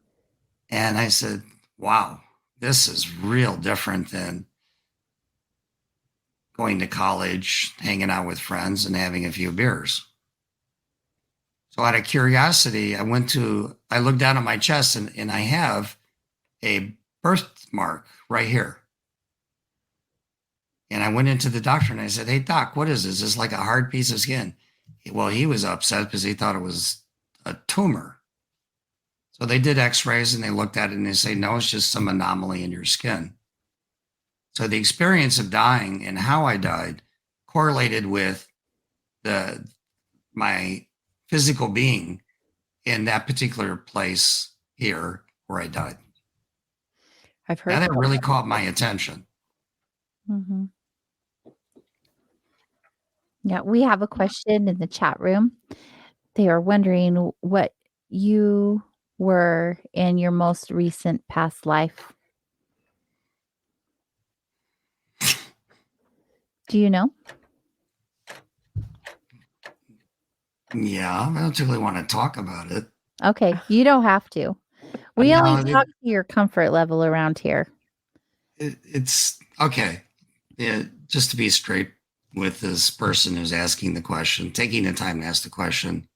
And I said, wow, this is real different than going to college, hanging out with friends, and having a few beers. So out of curiosity, I looked down at my chest, and I have a birthmark right here. And I went into the doctor and I said, hey, doc, what is this? Is this like a hard piece of skin? Well, he was upset because he thought it was a tumor. So they did x-rays and they looked at it and they say, no, it's just some anomaly in your skin. So the experience of dying and how I died correlated with my physical being in that particular place here where I died. I've heard that really caught my attention. Mm-hmm. Yeah, we have a question in the chat room. They are wondering what you were in your most recent past life. Do you know? Yeah, I don't really want to talk about it. Okay, you don't have to. We only talk to your comfort level around here. It's okay. Yeah, just to be straight with this person who's asking the question, taking the time to ask the question.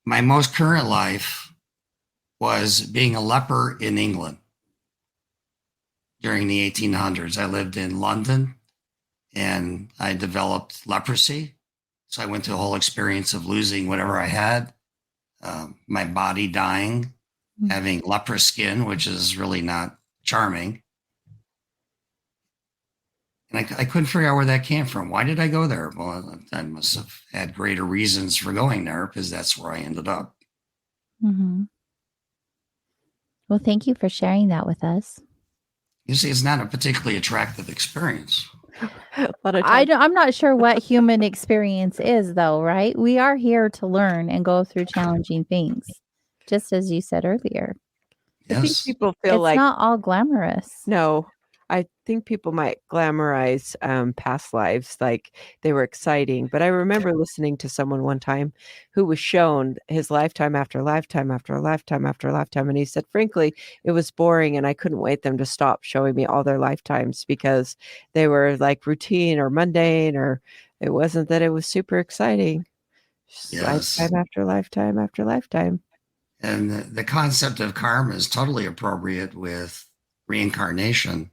My most current life was being a leper in England during the 1800s. I lived in London and I developed leprosy. So I went through a whole experience of losing whatever I had, my body dying, having leprous skin, which is really not charming. And I couldn't figure out where that came from. Why did I go there? Well, I must have had greater reasons for going there because that's where I ended up. Mm-hmm. Well, thank you for sharing that with us. You see, it's not a particularly attractive experience. I'm not sure what human experience is, though, right? We are here to learn and go through challenging things. just as you said earlier. I think Yes. people feel It's like not all glamorous. no. I think people might glamorize past lives like they were exciting. But I remember listening to someone one time who was shown his lifetime after lifetime after lifetime after lifetime. And he said, frankly, it was boring and I couldn't wait them to stop showing me all their lifetimes because they were like routine or mundane, or it wasn't that it was super exciting. Just Yes. lifetime after lifetime after lifetime. And the concept of karma is totally appropriate with reincarnation.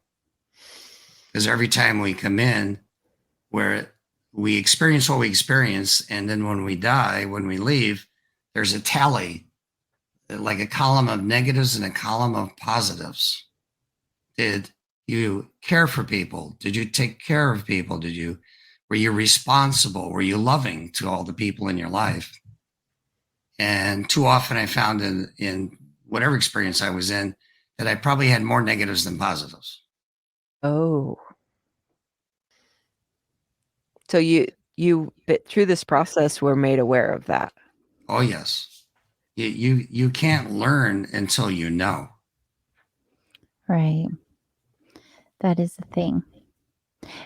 Because every time we come in, where we experience what we experience, and then when we die, when we leave, there's a tally, like a column of negatives and a column of positives. Did you care for people? Did you take care of people? Were you responsible? Were you loving to all the people in your life? And too often I found in whatever experience I was in that I probably had more negatives than positives. Oh. So you through this process were made aware of that. Oh yes. You can't learn until you know. Right. That is the thing.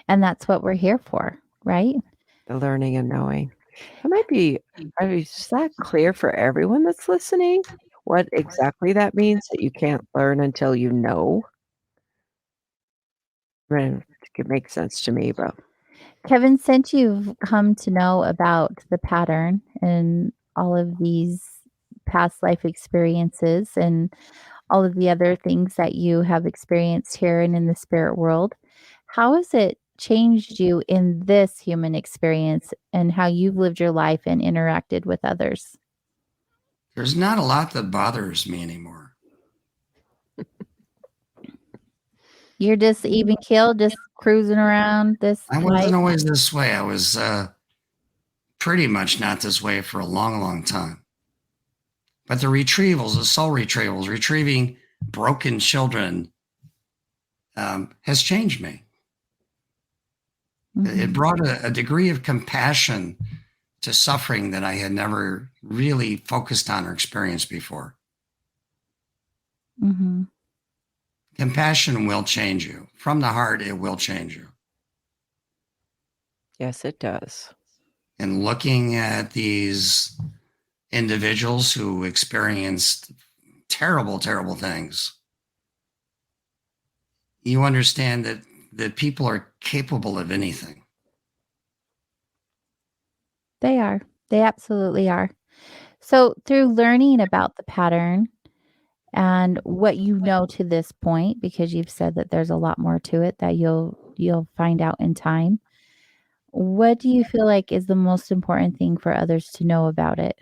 And that's what we're here for, right? The learning and knowing. It might be, is that clear for everyone that's listening? What exactly that means, that you can't learn until you know? I mean, it makes sense to me, but Kevin, since you've come to know about the pattern and all of these past life experiences and all of the other things that you have experienced here and in the spirit world, how has it changed you in this human experience and how you've lived your life and interacted with others? There's not a lot that bothers me anymore. You're just even killed, just cruising around this I life. wasn't always this way. I was pretty much not this way for a long, long time. But the retrievals, the soul retrievals, retrieving broken children has changed me. Mhm. It brought a degree of compassion to suffering that I had never really focused on or experienced before. Mhm. Compassion will change you. From the heart, it will change you. yes, it does. And looking at these individuals who experienced terrible, terrible things, you understand that people are capable of anything. They are. They absolutely are. So, through learning about the pattern and what you know to this point, because you've said that there's a lot more to it that you'll find out in time, what do you feel like is the most important thing for others to know about it?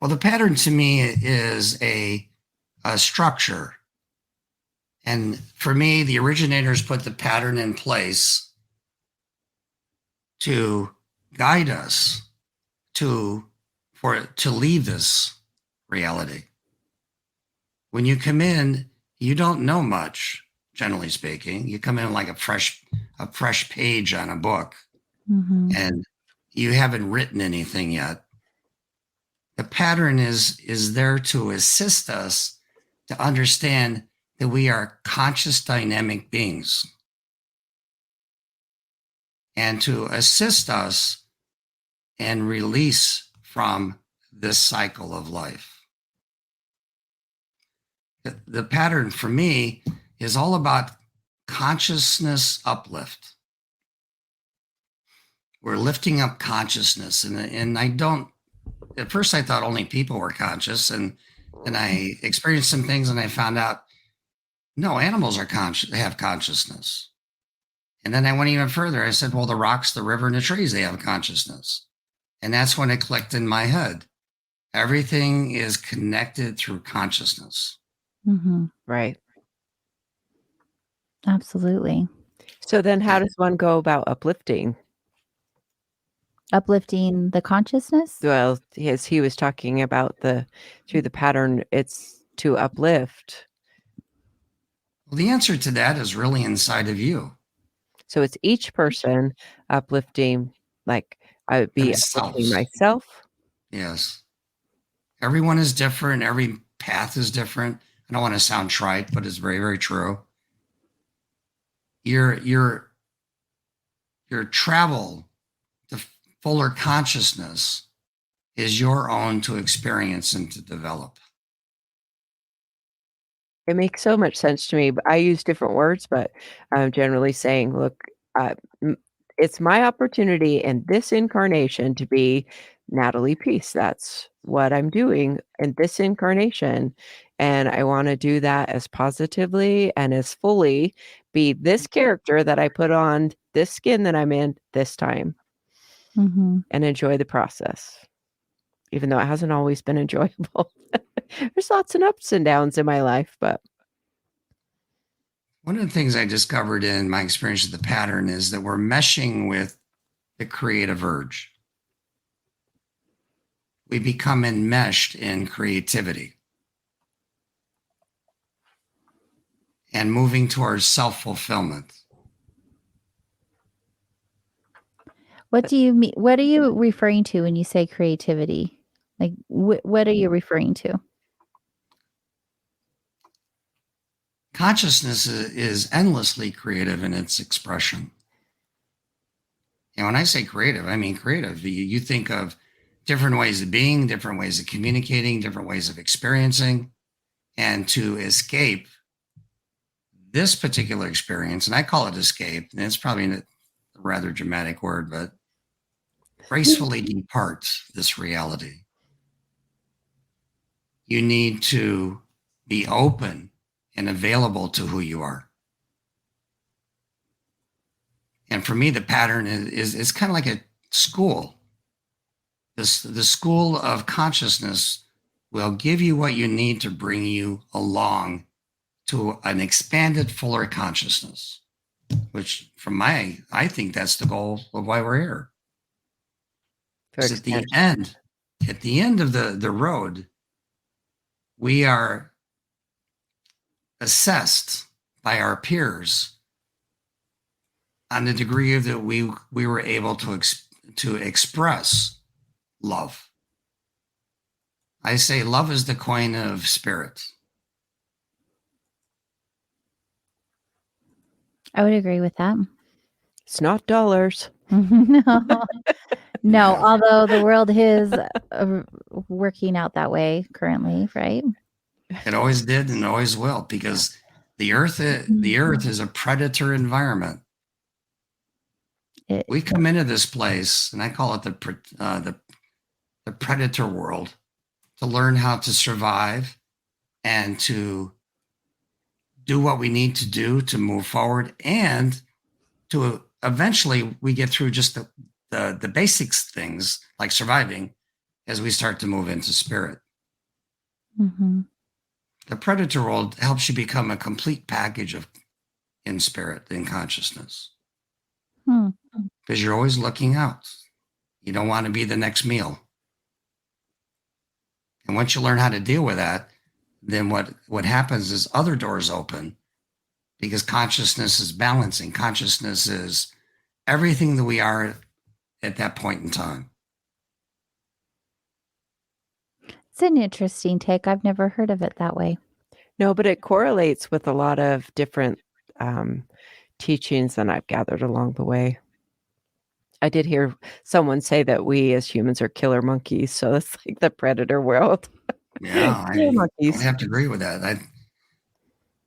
Well, the pattern to me is a structure. And for me, the originators put the pattern in place to guide us to leave this reality. When you come in, you don't know much, generally speaking. You come in like a fresh page on a book, and you haven't written anything yet. The pattern is there to assist us to understand that we are conscious, dynamic beings, and to assist us and release from this cycle of life. The pattern for me is all about consciousness uplift. We're lifting up consciousness. And I don't, at first I thought only people were conscious, and I experienced some things and I found out, no, animals are conscious, they have consciousness. And then I went even further. I said, well, the rocks, the river, and the trees, they have consciousness. And that's when it clicked in my head. Everything is connected through consciousness. Right. Absolutely. So then how does one go about uplifting? Uplifting the consciousness? Well, as he was talking about through the pattern, it's to uplift. Well, the answer to that is really inside of you. So it's each person uplifting, like I would be uplifting myself. Yes. Everyone is different. Every path is different. I don't want to sound trite, but it's very, very true. Your travel to fuller consciousness is your own to experience and to develop. It makes so much sense to me. But I use different words, but I'm generally saying, look, it's my opportunity in this incarnation to be Natalie Peace. That's what I'm doing in this incarnation. And I want to do that as positively and as fully, be this character that I put on this skin that I'm in this time, and enjoy the process, even though it hasn't always been enjoyable. There's lots of ups and downs in my life, but one of the things I discovered in my experience of the pattern is that we're meshing with the creative urge. We become enmeshed in creativity and moving towards self-fulfillment. What do you mean? What are you referring to when you say creativity? Like, what are you referring to? Consciousness is endlessly creative in its expression. And when I say creative, I mean creative. You think of different ways of being, different ways of communicating, different ways of experiencing, and to escape this particular experience, and I call it escape, and it's probably a rather dramatic word, but gracefully depart this reality. You need to be open and available to who you are. And for me, the pattern is kind of like a school. The school of consciousness will give you what you need to bring you along to an expanded, fuller consciousness, which I think that's the goal of why we're here. Because at the end of the road, we are assessed by our peers on the degree of that we were able to express love. I say love is the coin of spirit. I would agree with that. it's not dollars. No, although the world is working out that way currently, right? It always did and always will, because the earth is a predator environment. We come into this place, and I call it the predator world, to learn how to survive and to do what we need to do to move forward, and to eventually we get through just the basics things like surviving as we start to move into spirit. Mm-hmm. The predator world helps you become a complete package in spirit, in consciousness. Because you're always looking out. You don't want to be the next meal. And once you learn how to deal with that, then what happens is other doors open, because consciousness is balancing. Consciousness is everything that we are at that point in time. It's an interesting take. I've never heard of it that way. No, but it correlates with a lot of different teachings that I've gathered along the way. I did hear someone say that we as humans are killer monkeys, so it's like the predator world. Yeah, I have to agree with that.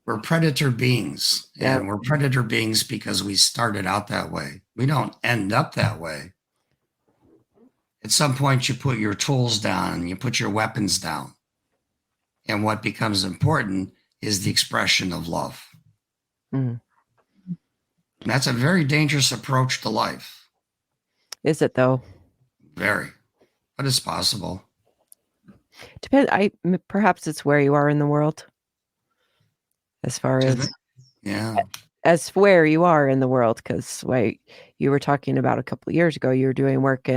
We're predator beings, and we're predator beings because we started out that way. We don't end up that way. At some point, you put your tools down, you put your weapons down. And what becomes important is the expression of love. Mm. And that's a very dangerous approach to life. Is it though? Very, but it's possible. Perhaps it's where you are in the world. As far as as where you are in the world, because you were talking about a couple of years ago, you were doing work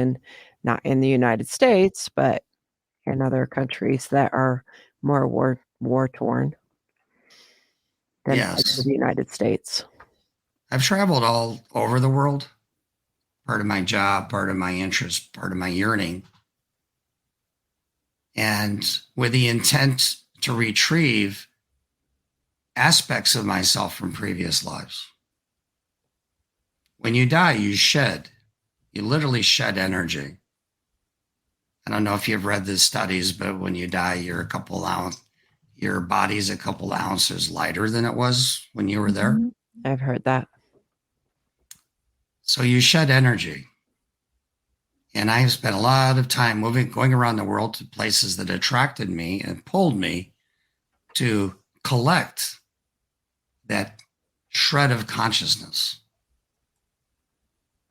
not in the United States, but in other countries that are more war torn than the United States. I've traveled all over the world. Part of my job, part of my interest, part of my yearning. and with the intent to retrieve aspects of myself from previous lives. When you die, you literally shed energy. I don't know if you've read the studies, but when you die, your body's a couple ounces lighter than it was when you were there. I've heard that. So you shed energy. And I have spent a lot of time going around the world to places that attracted me and pulled me to collect that shred of consciousness.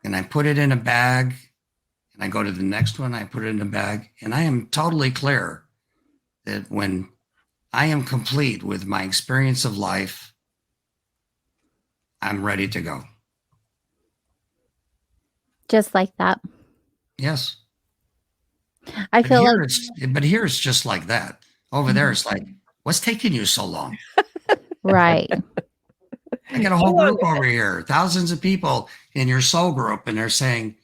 And I put it in a bag, and I go to the next one, I put it in a bag, and I am totally clear that when I am complete with my experience of life, I'm ready to go. Just like that. Yes. I feel like, but here it's just like that. Over there, it's like, what's taking you so long? right. I got a whole group over here, thousands of people in your soul group, and they're saying,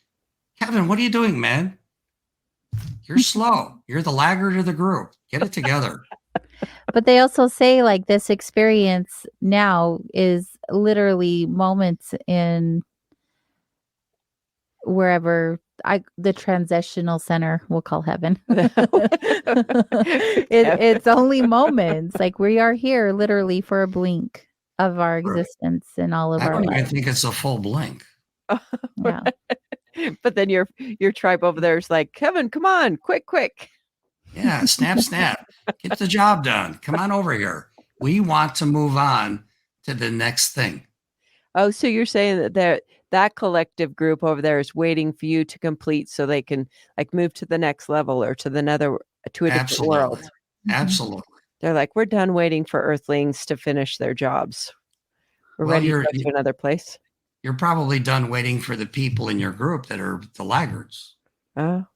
Kevin, what are you doing, man? You're slow. You're the laggard of the group. Get it together. But they also say like this experience now is literally moments in wherever the transitional center we'll call heaven. It's only moments. Like we are here literally for a blink of our existence and all of I our don't even lives. think it's a full blink. Yeah. But then your tribe over there is like, Kevin, come on, quick. Yeah, snap. Get the job done. Come on over here. We want to move on to the next thing. Oh, so you're saying that collective group over there is waiting for you to complete so they can like move to the next level or to a different world. Absolutely. They're like, we're done waiting for Earthlings to finish their jobs. We're ready to go to another place. You're probably done waiting for the people in your group that are the laggards. Oh.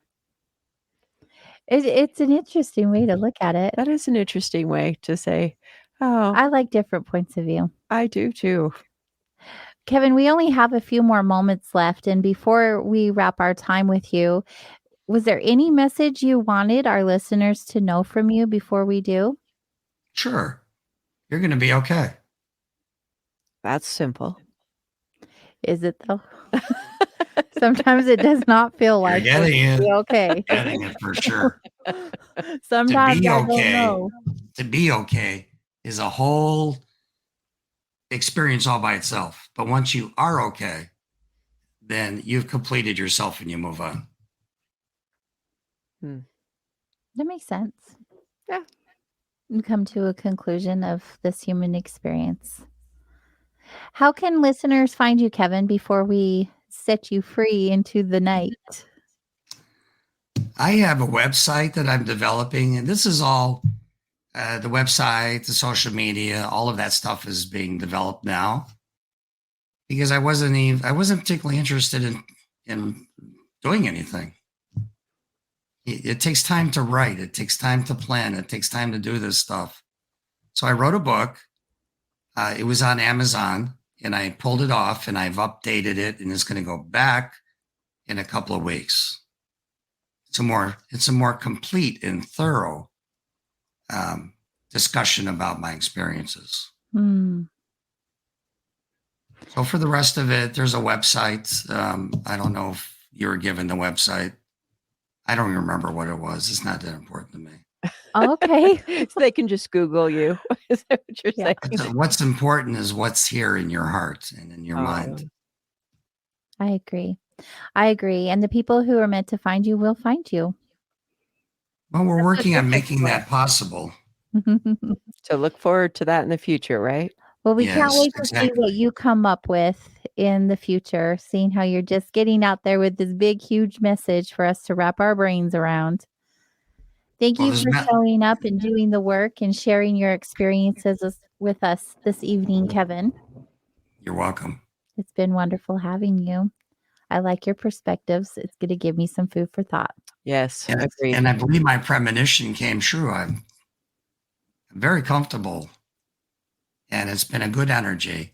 It's an interesting way to look at it. That is an interesting way to say, oh. I like different points of view. I do too. Kevin, we only have a few more moments left. And before we wrap our time with you, was there any message you wanted our listeners to know from you before we do? Sure. You're going to be okay. That's simple. Is it though? Sometimes it does not feel like You're getting it. Okay. Getting it for sure. Sometimes to be I okay, don't know. To be okay is a whole experience all by itself. But once you are okay, then you've completed yourself and you move on. That makes sense. Yeah. You come to a conclusion of this human experience. How can listeners find you, Kevin, before we set you free into the night? I have a website that I'm developing, and this is all the website, the social media, all of that stuff is being developed now because I wasn't particularly interested in doing anything. It takes time to write. It takes time to plan. It takes time to do this stuff. So I wrote a book. It was on Amazon, and I pulled it off, and I've updated it, and it's going to go back in a couple of weeks. It's a more complete and thorough discussion about my experiences. So for the rest of it, there's a website. I don't know if you were given the website. I don't remember what it was. It's not that important to me. Okay. So they can just Google you. Is that what you're saying? What's important is what's here in your heart and in your mind. I agree. And the people who are meant to find you will find you. Well, we're working on making that possible. So look forward to that in the future, right? Well, we can't wait to see what you come up with in the future, seeing how you're just getting out there with this big, huge message for us to wrap our brains around. Thank you for showing up and doing the work and sharing your experiences with us this evening, Kevin. You're welcome. It's been wonderful having you. I like your perspectives. It's going to give me some food for thought. Yes, agreed. And I believe my premonition came true. I'm very comfortable, and it's been a good energy.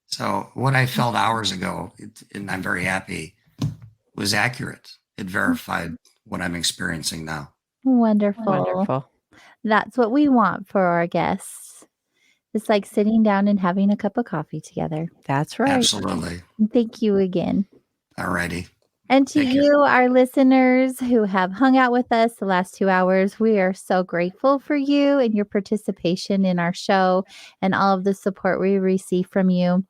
So what I felt hours ago, and I'm very happy, was accurate. It verified what I'm experiencing now. Wonderful. Wonderful. That's what we want for our guests. It's like sitting down and having a cup of coffee together. That's right. Absolutely. Thank you again. All righty. And to Thank you, our listeners who have hung out with us the last 2 hours, we are so grateful for you and your participation in our show and all of the support we receive from you.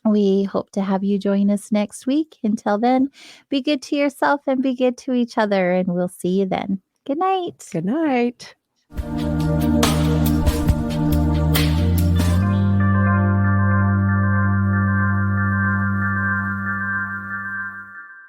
We hope to have you join us next week. Until then, be good to yourself and be good to each other, and we'll see you then. Good night. Good night.